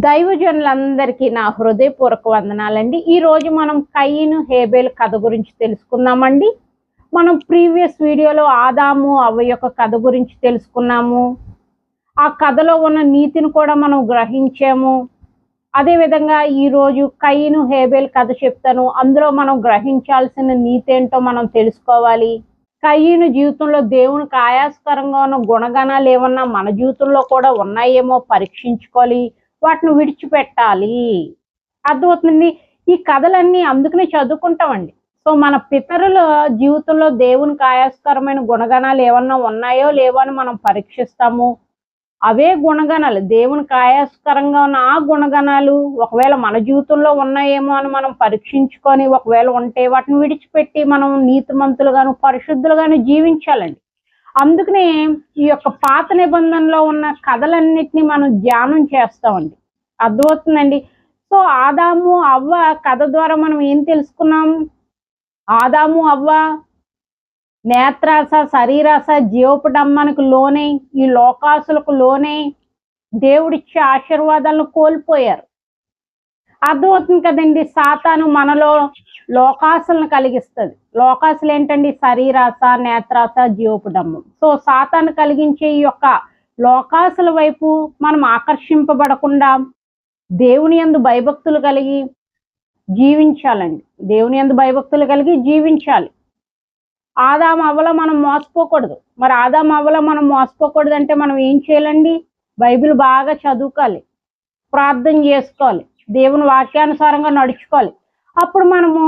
దైవజనులందరికీ నా హృదయపూర్వక వందనాలండి. ఈరోజు మనం కయీను హేబేల్ కథ గురించి తెలుసుకుందామండి. మనం ప్రీవియస్ వీడియోలో ఆదాము అవ్వ యొక్క కథ గురించి తెలుసుకున్నాము. ఆ కథలో ఉన్న నీతిని కూడా మనం గ్రహించాము. అదేవిధంగా ఈరోజు కయీను హేబేల్ కథ చెప్తాను. అందులో మనం గ్రహించాల్సిన నీతి ఏంటో మనం తెలుసుకోవాలి. కయీను జీవితంలో దేవునికి ఆయాస్కరంగా ఉన్న గుణగణాలు ఏమన్నా మన జీవితంలో కూడా ఉన్నాయేమో పరీక్షించుకోవాలి, వాటిని విడిచిపెట్టాలి. అర్థమవుతుంది. ఈ కథలన్నీ అందుకనే చదువుకుంటామండి. సో మన పితరుల జీవితంలో దేవునికి ఆయాస్కరమైన గుణగణాలు ఏమన్నా ఉన్నాయో లేవో అని మనం పరీక్షిస్తాము. అవే గుణగణాలు దేవునికి ఆయాస్కరంగా ఉన్న ఆ గుణగణాలు ఒకవేళ మన జీవితంలో ఉన్నాయేమో అని మనం పరీక్షించుకొని, ఒకవేళ ఉంటే వాటిని విడిచిపెట్టి మనం నీతిమంతులుగాను పరిశుద్ధులుగాను జీవించాలండి. అందుకనే ఈ యొక్క పాత నిబంధనలో ఉన్న కథలన్నిటినీ మనం ధ్యానం చేస్తామండి. అర్థమవుతుందండి. సో ఆదాము అవ్వ కథ ద్వారా మనం ఏం తెలుసుకున్నాం? ఆదాము అవ్వ నేత్రాస, శరీరాస, జీవపడమ్మానికి లోనై, ఈ లోకాసులకు లోనై దేవుడిచ్చే ఆశీర్వాదాలను కోల్పోయారు. అర్థమవుతుంది కదండి. సాతాను మనలో లోకాసులను కలిగిస్తుంది. లోకాసులు ఏంటండి? శరీరాస, నేత్రాస, జీవపడమ్మం. సో సాతాను కలిగించే ఈ యొక్క లోకాసుల వైపు మనం ఆకర్షింపబడకుండా దేవుని యందు భయభక్తులు కలిగి జీవించాలండి. దేవుని యందు భయభక్తులు కలిగి జీవించాలి. ఆదాము అవ్వలో మనం మోసపోకూడదు. మరి ఆదాము అవ్వలో మనం మోసపోకూడదు అంటే మనం ఏం చేయాలండి? బైబిల్ బాగా చదువుకోవాలి, ప్రార్థన చేసుకోవాలి, దేవుని వాక్యానుసారంగా నడుచుకోవాలి. అప్పుడు మనము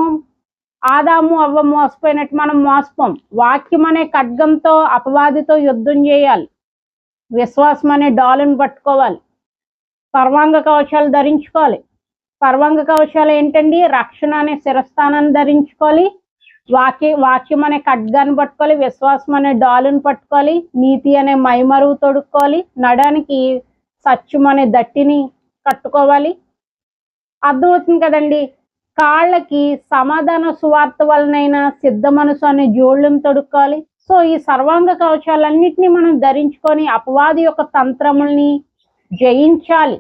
ఆదాము అవ్వ మోసపోయినట్టు మనం మోసపోం. వాక్యం అనే ఖడ్గంతో అపవాదితో యుద్ధం చేయాలి. విశ్వాసం అనే డాలును పట్టుకోవాలి. సర్వాంగ కవచాలు ధరించుకోవాలి. సర్వాంగ కవచాలు ఏంటండి? రక్షణ అనే శిరస్థానాన్ని ధరించుకోవాలి. వాక్యం అనే ఖడ్గాన్ని పట్టుకోవాలి. విశ్వాసం అనే డాలును పట్టుకోవాలి. నీతి అనే మైమరువు తొడుక్కోవాలి. నడానికి సత్యం అనే దట్టిని కట్టుకోవాలి. అర్థమవుతుంది కదండి. కాళ్ళకి సమాధాన సువార్త వలనైనా సిద్ధ మనసు అనే జోళ్ళను తొడుక్కోవాలి. సో ఈ సర్వాంగ కవచాలన్నింటినీ మనం ధరించుకొని అపవాది యొక్క తంత్రముల్ని జయించాలి.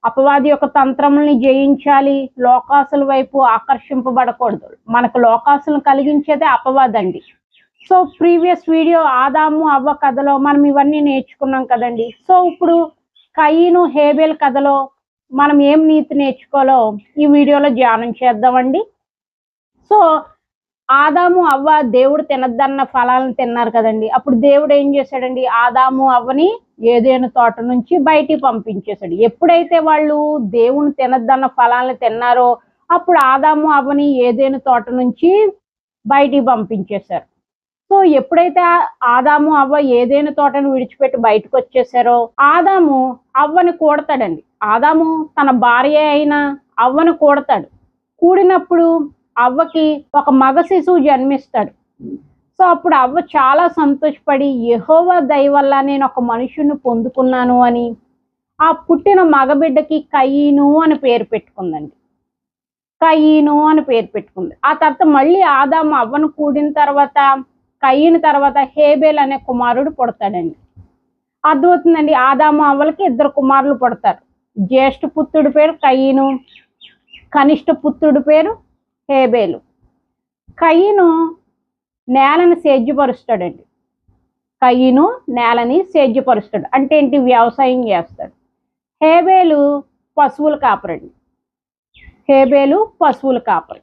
అపవాది యొక్క తంత్రముల్ని జయించాలి. లోకాసుల వైపు ఆకర్షింపబడకూడదు. మనకు లోకాసులను కలిగించేదే అపవాదండి. సో ప్రీవియస్ వీడియో ఆదాము అవ్వ కథలో మనం ఇవన్నీ నేర్చుకున్నాం కదండి. సో ఇప్పుడు కయీను హేబేల్ కథలో మనం ఏం నీతి నేర్చుకోవాలో ఈ వీడియోలో ధ్యానం చేద్దామండి. సో ఆదాము అవ్వ దేవుడు తినద్దన్న ఫలాలను తిన్నారు కదండి. అప్పుడు దేవుడు ఏం చేశాడండి? ఆదాము అవ్వని ఏదైనా తోట నుంచి బయటికి పంపించేశాడు. ఎప్పుడైతే వాళ్ళు దేవుని తినద్దన్న ఫలాలను తిన్నారో అప్పుడు ఆదాము అవ్వని ఏదైనా తోట నుంచి బయటికి పంపించేశారు. సో ఎప్పుడైతే ఆదాము అవ్వ ఏదైనా తోటను విడిచిపెట్టి బయటకు వచ్చేసారో ఆదాము అవ్వని కూడతాడండి. ఆదాము తన భార్య అయిన అవ్వను కూడతాడు. కూడినప్పుడు అవ్వకి ఒక మగ శిశువు జన్మిస్తాడు. సో అప్పుడు అవ్వ చాలా సంతోషపడి యెహోవా దయ వల్ల నేను ఒక మనుషుని పొందుకున్నాను అని ఆ పుట్టిన మగబిడ్డకి కయీను అని పేరు పెట్టుకుందండి. కయీను అని పేరు పెట్టుకుంది. ఆ తర్వాత మళ్ళీ ఆదాము అవ్వను కూడిన తర్వాత కయీను తర్వాత హేబేల్ అనే కుమారుడు పుడతాడండి. అర్థమవుతుందండి. ఆదాము అవ్వలకి 2 కుమారులు పుడతారు. జ్యేష్ఠ పుత్రుడి పేరు కయీను, కనిష్ట పుత్రుడి పేరు హేబేలు. కయీను నేలని సేద్యపరుస్తాడండి. కయీను నేలని సేద్యపరుస్తాడు అంటే ఏంటి? వ్యవసాయం చేస్తాడు. హేబేలు పశువుల కాపరండి. హేబేలు పశువుల కాపరి.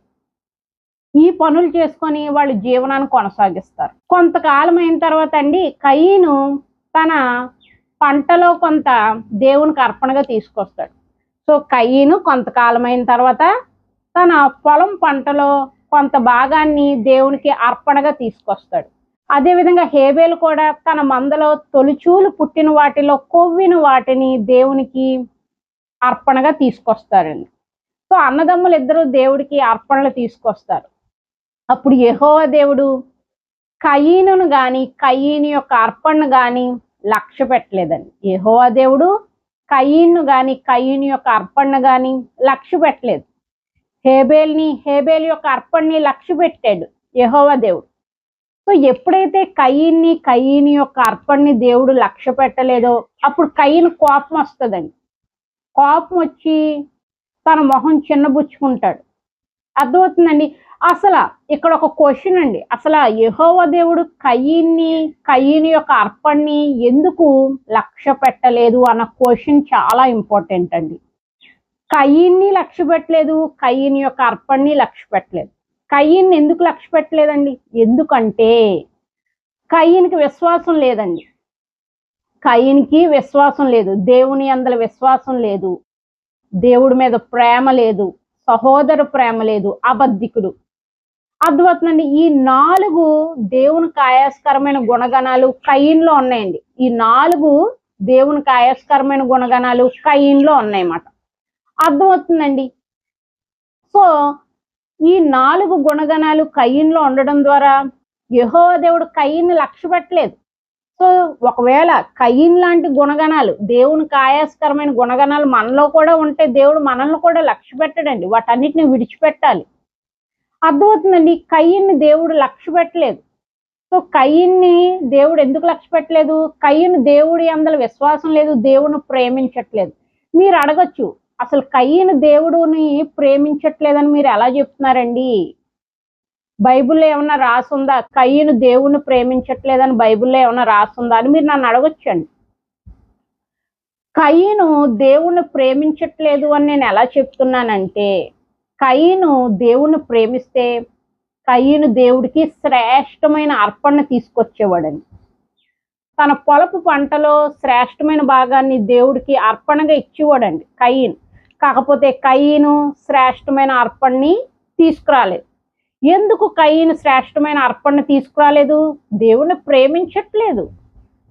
ఈ పనులు చేసుకొని వాళ్ళు జీవనాన్ని కొనసాగిస్తారు. కొంతకాలం అయిన తర్వాత అండి కయీను తన పంటలో కొంత దేవునికి అర్పణగా తీసుకొస్తాడు. సో కయీను కొంతకాలం అయిన తర్వాత తన పొలం పంటలో కొంత భాగాన్ని దేవునికి అర్పణగా తీసుకొస్తాడు. అదేవిధంగా హేబేలు కూడా తన మందలో తొలిచూలు పుట్టిన వాటిలో కొవ్విన వాటిని దేవునికి అర్పణగా తీసుకొస్తారండి. సో అన్నదమ్ములు ఇద్దరు దేవుడికి అర్పణలు తీసుకొస్తారు. అప్పుడు యెహోవా దేవుడు కయీనును కానీ కయీను యొక్క అర్పణను కానీ లక్ష్య పెట్టలేదండి. యెహోవా దేవుడు కయీను కానీ కయీను యొక్క అర్పణను కానీ లక్ష్య పెట్టలేదు. హేబేల్ యొక్క అర్పణని లక్ష్య పెట్టాడు యెహోవా దేవుడు. సో ఎప్పుడైతే కయీను యొక్క అర్పణని దేవుడు లక్ష్య పెట్టలేదో అప్పుడు కయీను కోపం వస్తుందండి. కోపం వచ్చి తన మొహం చిన్నబుచ్చుకుంటాడు. అర్థమవుతుందండి. అసలు ఇక్కడ ఒక క్వశ్చన్ అండి. అసలు యెహోవా దేవుడు కయీను యొక్క అర్పణని ఎందుకు లక్ష్య పెట్టలేదు అన్న క్వశ్చన్ చాలా ఇంపార్టెంట్ అండి. కయీన్ని లక్ష్య పెట్టలేదు, కయీను యొక్క అర్పణని లక్ష్య పెట్టలేదు. కయీన్ని ఎందుకు లక్ష్య పెట్టలేదండి? ఎందుకంటే కయీనుకి విశ్వాసం లేదండి. కయీనుకి విశ్వాసం లేదు, దేవుని యందల విశ్వాసం లేదు, దేవుడి మీద ప్రేమ లేదు, సహోదర ప్రేమ లేదు, అబద్ధికుడు. అర్థమవుతుందండి. ఈ 4 దేవునికి ఆయాస్కరమైన గుణగణాలు కయీనులో ఉన్నాయండి. ఈ 4 దేవునికి ఆయాస్కరమైన గుణగణాలు కయీనులో ఉన్నాయన్నమాట. అర్థమవుతుందండి. సో ఈ 4 గుణగణాలు కయీనులో ఉండడం ద్వారా యెహోవా దేవుడు కయీన్ని లక్ష్య పెట్టలేదు. సో ఒకవేళ కయీన్ లాంటి గుణగణాలు, దేవునికి ఆయాస్కరమైన గుణగణాలు మనలో కూడా ఉంటే దేవుడు మనల్ని కూడా లక్ష్య పెట్టడండి. వాటన్నిటిని విడిచిపెట్టాలి. అర్థమవుతుందండి. కయీన్ని దేవుడు లక్ష్య పెట్టలేదు. సో కయీన్ని దేవుడు ఎందుకు లక్ష్య పెట్టలేదు? కయీను దేవుడి యందల విశ్వాసం లేదు, దేవుని ప్రేమించట్లేదు. మీరు అడగచ్చు, అసలు కయీను దేవుడిని ప్రేమించట్లేదని మీరు ఎలా చెప్తున్నారండి? బైబిల్లో ఏమన్నా రాసుందా? కయీను దేవుణ్ణి ప్రేమించట్లేదని బైబిల్లో ఏమన్నా రాసుందా అని మీరు నన్ను అడగొచ్చండి. కయీను దేవుణ్ణి ప్రేమించట్లేదు అని నేను ఎలా చెప్తున్నానంటే, కయీను దేవుణ్ణి ప్రేమిస్తే కయీను దేవుడికి శ్రేష్టమైన అర్పణ తీసుకొచ్చేవాడండి. తన పొలపు పంటలో శ్రేష్టమైన భాగాన్ని దేవుడికి అర్పణగా ఇచ్చేవాడండి కయీను. కాకపోతే కయీను శ్రేష్టమైన అర్పణని తీసుకురాలేదు. ఎందుకు కయీను శ్రేష్టమైన అర్పణ తీసుకురాలేదు? దేవుణ్ణి ప్రేమించట్లేదు.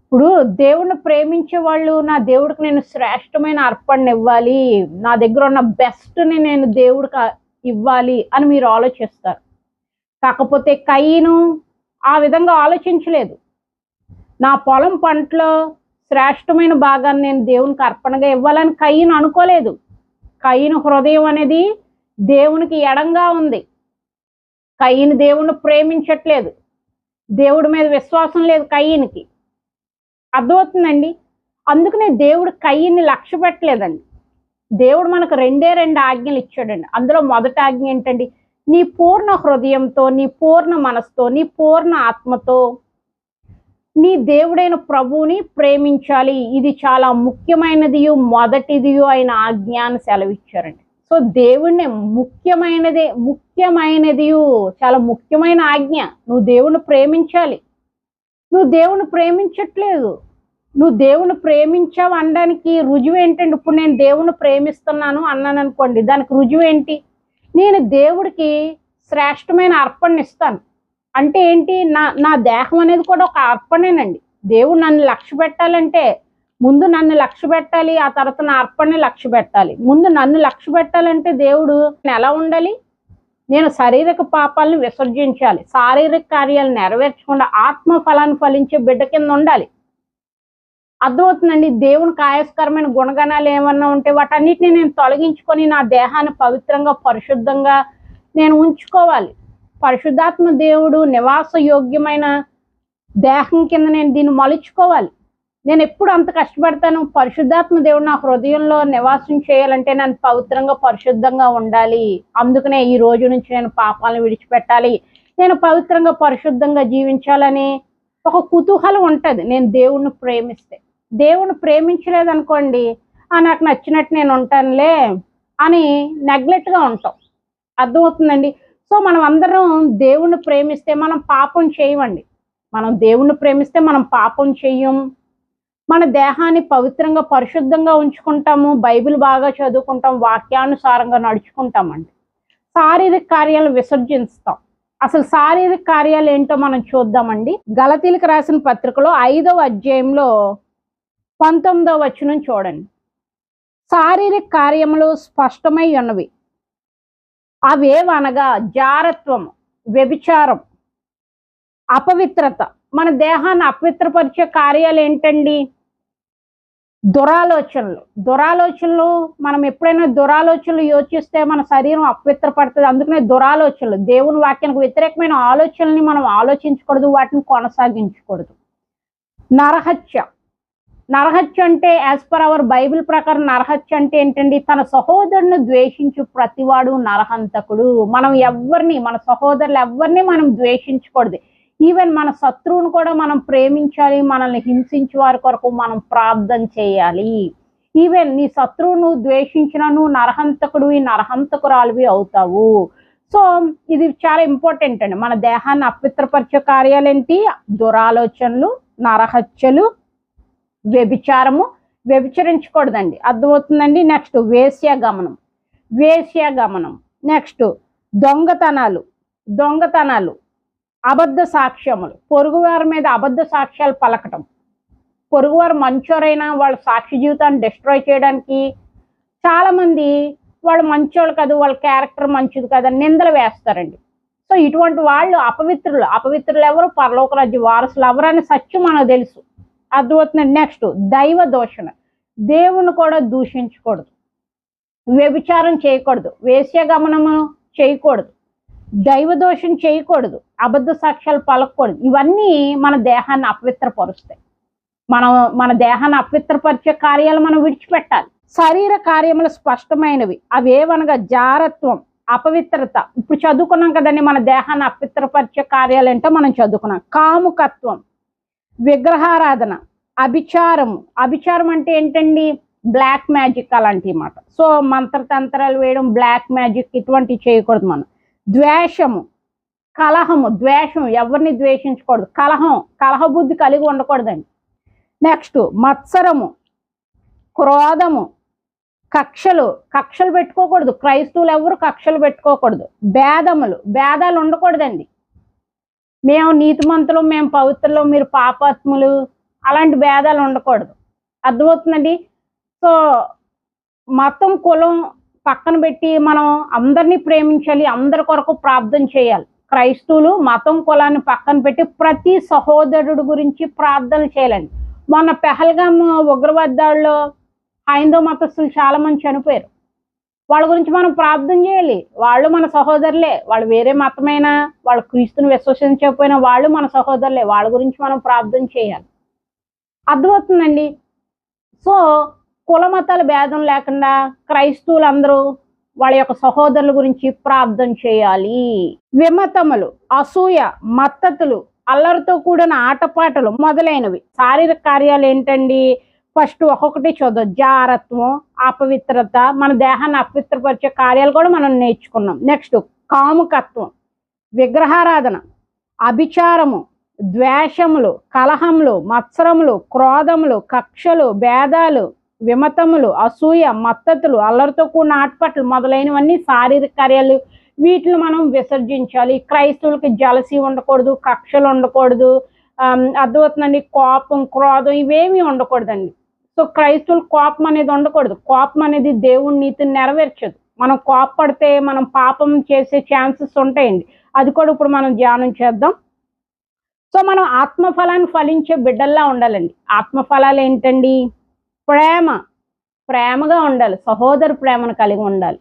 ఇప్పుడు దేవుణ్ణి ప్రేమించే వాళ్ళు, నా దేవుడికి నేను శ్రేష్టమైన అర్పణ ఇవ్వాలి, నా దగ్గర ఉన్న బెస్ట్ని నేను దేవుడికి ఇవ్వాలి అని మీరు ఆలోచిస్తారు. కాకపోతే కయీను ఆ విధంగా ఆలోచించలేదు. నా పొలం పంటలో శ్రేష్టమైన భాగాన్ని నేను దేవునికి అర్పణగా ఇవ్వాలని కయీను అనుకోలేదు. కయీను హృదయం అనేది దేవునికి ఎడంగా ఉంది. కయీను దేవుణ్ణి ప్రేమించట్లేదు, దేవుడి మీద విశ్వాసం లేదు కయీనుకి. అర్థమవుతుందండి. అందుకనే దేవుడు కయీన్ని లక్ష్య పెట్టలేదండి. దేవుడు మనకు 2 ఆజ్ఞలు ఇచ్చాడండి. అందులో మొదటి ఆజ్ఞ ఏంటండి? నీ పూర్ణ హృదయంతో, నీ పూర్ణ మనసుతో, నీ పూర్ణ ఆత్మతో నీ దేవుడైన ప్రభువుని ప్రేమించాలి. ఇది చాలా ముఖ్యమైనది, మొదటిది అయిన ఆజ్ఞ అని సెలవిచ్చారండి. సో దేవుణ్ణి ముఖ్యమైనది చాలా ముఖ్యమైన ఆజ్ఞ. నువ్వు దేవుణ్ణి ప్రేమించాలి. నువ్వు దేవుణ్ణి ప్రేమించట్లేదు. నువ్వు దేవుణ్ణి ప్రేమించావు అనడానికి రుజువు ఏంటండి? ఇప్పుడు నేను దేవుణ్ణి ప్రేమిస్తున్నాను అన్నాను అనుకోండి, దానికి రుజువు ఏంటి? నేను దేవుడికి శ్రేష్టమైన అర్పణ ఇస్తాను అంటే ఏంటి? నా దేహం అనేది కూడా ఒక అర్పణేనండి. దేవుడు నన్ను లక్ష్య పెట్టాలంటే ముందు నన్ను లక్ష్య పెట్టాలి, ఆ తర్వాత నా అర్పణని లక్ష్య పెట్టాలి. ముందు నన్ను లక్ష్య పెట్టాలంటే దేవుడు ఎలా ఉండాలి? నేను శారీరక పాపాలను విసర్జించాలి, శారీరక కార్యాలు నెరవేర్చకుండా ఆత్మ ఫలాన్ని ఫలించే బిడ్డ కింద ఉండాలి. అర్థమవుతుందండి. దేవునికి ఆయాస్కరమైన గుణగణాలు ఏమన్నా ఉంటే వాటన్నిటిని నేను తొలగించుకొని నా దేహాన్ని పవిత్రంగా పరిశుద్ధంగా నేను ఉంచుకోవాలి. పరిశుద్ధాత్మ దేవుడు నివాస యోగ్యమైన దేహం కింద నేను దీన్ని మలుచుకోవాలి. నేను ఎప్పుడు అంత కష్టపడతాను? పరిశుద్ధాత్మ దేవుడు నా హృదయంలో నివాసం చేయాలంటే నేను పవిత్రంగా పరిశుద్ధంగా ఉండాలి. అందుకనే ఈ రోజు నుంచి నేను పాపాలను విడిచిపెట్టాలి, నేను పవిత్రంగా పరిశుద్ధంగా జీవించాలని ఒక కుతూహలం ఉంటుంది. నేను దేవుణ్ణి ప్రేమిస్తే. దేవుణ్ణి ప్రేమించలేదనుకోండి, నాకు నచ్చినట్టు నేను ఉంటానులే అని నెగ్లెక్ట్గా ఉంటాం. అర్థమవుతుందండి. సో మనం అందరం దేవుణ్ణి ప్రేమిస్తే మనం పాపం చేయమండి. మనం దేవుణ్ణి ప్రేమిస్తే మనం పాపం చెయ్యం. మన దేహాన్ని పవిత్రంగా పరిశుద్ధంగా ఉంచుకుంటాము, బైబిల్ బాగా చదువుకుంటాం, వాక్యానుసారంగా నడుచుకుంటామండి. శారీరక కార్యాలు విసర్జిస్తాం. అసలు శారీరక కార్యాలు ఏంటో మనం చూద్దామండి. గలతీలకు రాసిన పత్రికలో 5వ అధ్యాయంలో 19వ వచనం చూడండి. శారీరక కార్యములు స్పష్టమై ఉన్నవి. అవేవనగా జారత్వము, వ్యభిచారం, అపవిత్రత. మన దేహాన్ని అపవిత్రపరిచే కార్యాలు ఏంటండి? దురాలోచనలు. మనం ఎప్పుడైనా దురాలోచనలు యోచిస్తే మన శరీరం అపవిత్రపడుతుంది. అందుకనే దురాలోచనలు, దేవుని వాక్యానికి వ్యతిరేకమైన ఆలోచనల్ని మనం ఆలోచించకూడదు, వాటిని కొనసాగించకూడదు. నరహత్య, నరహత్య అంటే యాజ్ పర్ అవర్ బైబిల్ ప్రకారం నరహత్య అంటే ఏంటండి? తన సహోదరుని ద్వేషించు ప్రతివాడు నరహంతకుడు. మనం ఎవరిని, మన సహోదరులు ఎవరిని మనం ద్వేషించకూడదు. ఈవెన్ మన శత్రువును కూడా మనం ప్రేమించాలి. మనల్ని హింసించే వారి కొరకు మనం ప్రార్థన చేయాలి. ఈవెన్ నీ శత్రువును ద్వేషించిన నువ్వు నరహంతకుడివి, నరహంతకురాలివి అవుతావు. సో ఇది చాలా ఇంపార్టెంట్ అండి. మన దేహాన్ని అపవిత్రపరిచే కార్యాలేంటి? దురాలోచనలు, నరహత్యలు, వ్యభిచారము. వ్యభిచరించకూడదండి, అర్థమవుతుందండి. నెక్స్ట్ వేశ్యాగమనం, వేశ్యాగమనం. నెక్స్ట్ దొంగతనాలు, అబద్ధ సాక్ష్యములు, పొరుగువారి మీద అబద్ధ సాక్ష్యాలు పలకటం. పొరుగువారు మంచోరైనా వాళ్ళ సాక్షి జీవితాన్ని డిస్ట్రాయ్ చేయడానికి చాలామంది వాళ్ళు మంచోళ్ళు కాదు, వాళ్ళ క్యారెక్టర్ మంచిది కాదు అని నిందలు వేస్తారండి. సో ఇటువంటి వాళ్ళు అపవిత్రులు ఎవరు? పరలోక రాజ్య వారసులు ఎవరని సత్యం మనకు తెలుసు, అర్థమవుతుంది. నెక్స్ట్ దైవ దూషణ, దేవుని కూడా దూషించకూడదు, వ్యభిచారం చేయకూడదు, వేశ్యాగమనము చేయకూడదు, దైవ దోషం చేయకూడదు, అబద్ధ సాక్ష్యాలు పలకూడదు. ఇవన్నీ మన దేహాన్ని అపవిత్రపరుస్తాయి. మన దేహాన్ని అపవిత్రపరిచే కార్యాలు మనం విడిచిపెట్టాలి. శరీర కార్యములు స్పష్టమైనవి, అవేవనగా జారత్వం, అపవిత్రత. ఇప్పుడు చదువుకున్నాం కదండి, మన దేహాన్ని అపవిత్రపరిచే కార్యాలు ఏంటో మనం చదువుకున్నాం. కాముకత్వం, విగ్రహారాధన, అభిచారం అంటే ఏంటండి? బ్లాక్ మ్యాజిక్ అలాంటి మాట. సో మంత్రతంత్రాలు వేయడం, బ్లాక్ మ్యాజిక్ ఇటువంటివి చేయకూడదు మనం. ద్వేషము, కలహము, ద్వేషం, ఎవరిని ద్వేషించకూడదు. కలహ బుద్ధి కలిగి ఉండకూడదండి. నెక్స్ట్ మత్సరము, క్రోధము, కక్షలు పెట్టుకోకూడదు. క్రైస్తవులు ఎవరు కక్షలు పెట్టుకోకూడదు. భేదాలు ఉండకూడదండి. మేము నీతిమంతులు, మేము పవిత్రులు, మీరు పాపాత్ములు, అలాంటి భేదాలు ఉండకూడదు, అర్థమవుతుందండి. సో మతం, కులం పక్కన పెట్టి మనం అందరినీ ప్రేమించాలి, అందరి కొరకు ప్రార్థన చేయాలి. క్రైస్తవులు మతం, కులాన్ని పక్కన పెట్టి ప్రతి సహోదరుడు గురించి ప్రార్థన చేయాలండి. మొన్న పెహల్గామ్ ఉగ్రవాద దాడిలో హైందవ మతస్థులు చాలా మంది చనిపోయారు. వాళ్ళ గురించి మనం ప్రార్థన చేయాలి. వాళ్ళు మన సహోదరులే, వాళ్ళు వేరే మతమైనా, వాళ్ళు క్రీస్తుని విశ్వసించకపోయినా వాళ్ళు మన సహోదరులే. వాళ్ళ గురించి మనం ప్రార్థన చేయాలి, అర్థమవుతుందండి. సో కుల మతాల భేదం లేకుండా క్రైస్తవులందరూ వాళ్ళ యొక్క సహోదరుల గురించి ప్రార్థన చేయాలి. విమతములు, అసూయ, మత్తతులు, అల్లరితో కూడిన ఆటపాటలు మొదలైనవి. శారీరక కార్యాలు ఏంటండి? ఫస్ట్ ఒక్కొక్కటి చూద్దాం. జారత్వం, అపవిత్రత, మన దేహాన్ని అపవిత్రపరిచే కార్యాలు కూడా మనం నేర్చుకున్నాం. నెక్స్ట్ కాముకత్వం, విగ్రహారాధన, అభిచారము, ద్వేషములు, కలహములు, మత్సరములు, క్రోధములు, కక్షలు, భేదాలు, విమతములు, అసూయ, మత్తతులు, అల్లరితో కూడిన ఆటపాటలు మొదలైనవన్నీ శారీరక కార్యాలు. వీటిని మనం విసర్జించాలి. క్రైస్తవులకి జలసి ఉండకూడదు, కక్షలు ఉండకూడదు, అర్థమవుతుందండి. కోపం, క్రోధం ఇవేమీ ఉండకూడదండి. సో క్రైస్తవులు కోపం అనేది ఉండకూడదు. కోపం అనేది దేవుని నీతిని నెరవేర్చదు. మనం కోపపడితే మనం పాపం చేసే ఛాన్సెస్ ఉంటాయండి. అది కూడా ఇప్పుడు మనం ధ్యానం చేద్దాం. సో మనం ఆత్మఫలాన్ని ఫలించే బిడ్డల్లా ఉండాలండి. ఆత్మఫలాలు ఏంటండి? ప్రేమగా ఉండాలి, సహోదర ప్రేమను కలిగి ఉండాలి.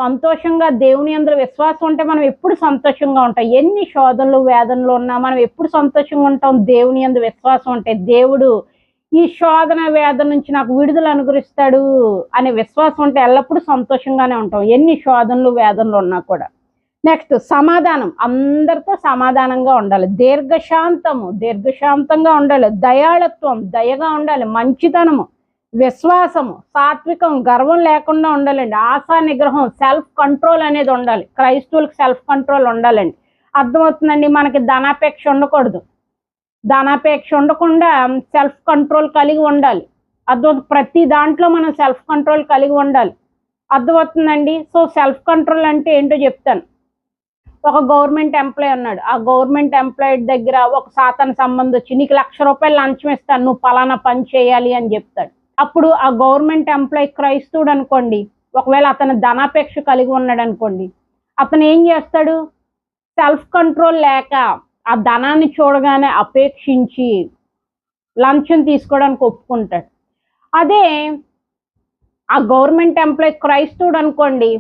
సంతోషంగా దేవుని యందు విశ్వాసం ఉంటే మనం ఎప్పుడు సంతోషంగా ఉంటాం. ఎన్ని శోధనలు, వేదనలు ఉన్నా మనం ఎప్పుడు సంతోషంగా ఉంటాం? దేవుని యందు విశ్వాసం ఉంటే దేవుడు ఈ శోధన, వేదన నుంచి నాకు విడుదల అనుగ్రహిస్తాడు అనే విశ్వాసం ఉంటే ఎల్లప్పుడూ సంతోషంగానే ఉంటాం, ఎన్ని శోధనలు, వేదనలు ఉన్నా కూడా. నెక్స్ట్ సమాధానం, అందరితో సమాధానంగా ఉండాలి. దీర్ఘశాంతంగా ఉండాలి. దయాళత్వం, దయగా ఉండాలి. మంచితనము, విశ్వాసము, సాత్వికం, గర్వం లేకుండా ఉండాలండి. ఆశా నిగ్రహం, సెల్ఫ్ కంట్రోల్ అనేది ఉండాలి. క్రైస్తవులకు సెల్ఫ్ కంట్రోల్ ఉండాలండి, అర్థమవుతుందండి. మనకి ధనాపేక్ష ఉండకూడదు. ధనాపేక్ష ఉండకుండా సెల్ఫ్ కంట్రోల్ కలిగి ఉండాలి. అర్థం, ప్రతి దాంట్లో మనం సెల్ఫ్ కంట్రోల్ కలిగి ఉండాలి, అర్థమవుతుందండి. సో సెల్ఫ్ కంట్రోల్ అంటే ఏంటో చెప్తాను. ఒక గవర్నమెంట్ ఎంప్లాయీ ఉన్నాడు. ఆ గవర్నమెంట్ ఎంప్లాయీ దగ్గర ఒక సాతాను సంబంధం వచ్చి నీకు ₹1,00,000 లంచం ఇస్తాను, నువ్వు పలానా పని చేయాలి అని చెప్తాడు. అప్పుడు ఆ గవర్నమెంట్ ఎంప్లాయీ క్రైస్తవుడు అనుకోండి, ఒకవేళ అతను ధనాపేక్ష కలిగి ఉన్నాడు అనుకోండి, అతను ఏం చేస్తాడు? సెల్ఫ్ కంట్రోల్ లేక ఆ ధనాన్ని చూడగానే అపేక్షించి లంచం తీసుకోవడానికి ఒప్పుకుంటాడు. అదే ఆ గవర్నమెంట్ ఎంప్లాయీ క్రైస్తవుడు అనుకోండి,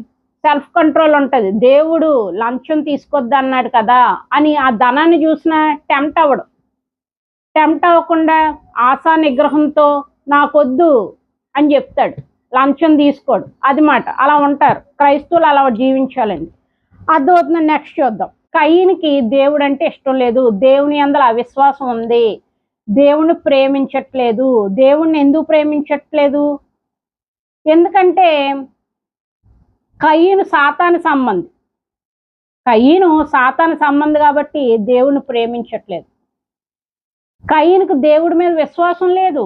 సెల్ఫ్ కంట్రోల్ ఉంటుంది. దేవుడు లంచం తీసుకొద్దా అన్నాడు కదా అని ఆ ధనాన్ని చూసినా టెంప్ట్ అవ్వకుండా ఆశా నిగ్రహంతో నాకొద్దు అని చెప్తాడు, లంచం తీసుకోడు, అది మాట. అలా ఉంటారు క్రైస్తవులు, అలా జీవించాలండి. అర్థమవుతుంది. నెక్స్ట్ చూద్దాం. కయీనుకి దేవుడు అంటే ఇష్టం లేదు, దేవుని యందల అవిశ్వాసం ఉంది, దేవుణ్ణి ప్రేమించట్లేదు. దేవుణ్ణి ఎందుకు ప్రేమించట్లేదు? ఎందుకంటే కయీను సాతాను సంబంధి. కయీను సాతాను సంబంధి కాబట్టి దేవుణ్ణి ప్రేమించట్లేదు. కయీనుకు దేవుడి మీద విశ్వాసం లేదు,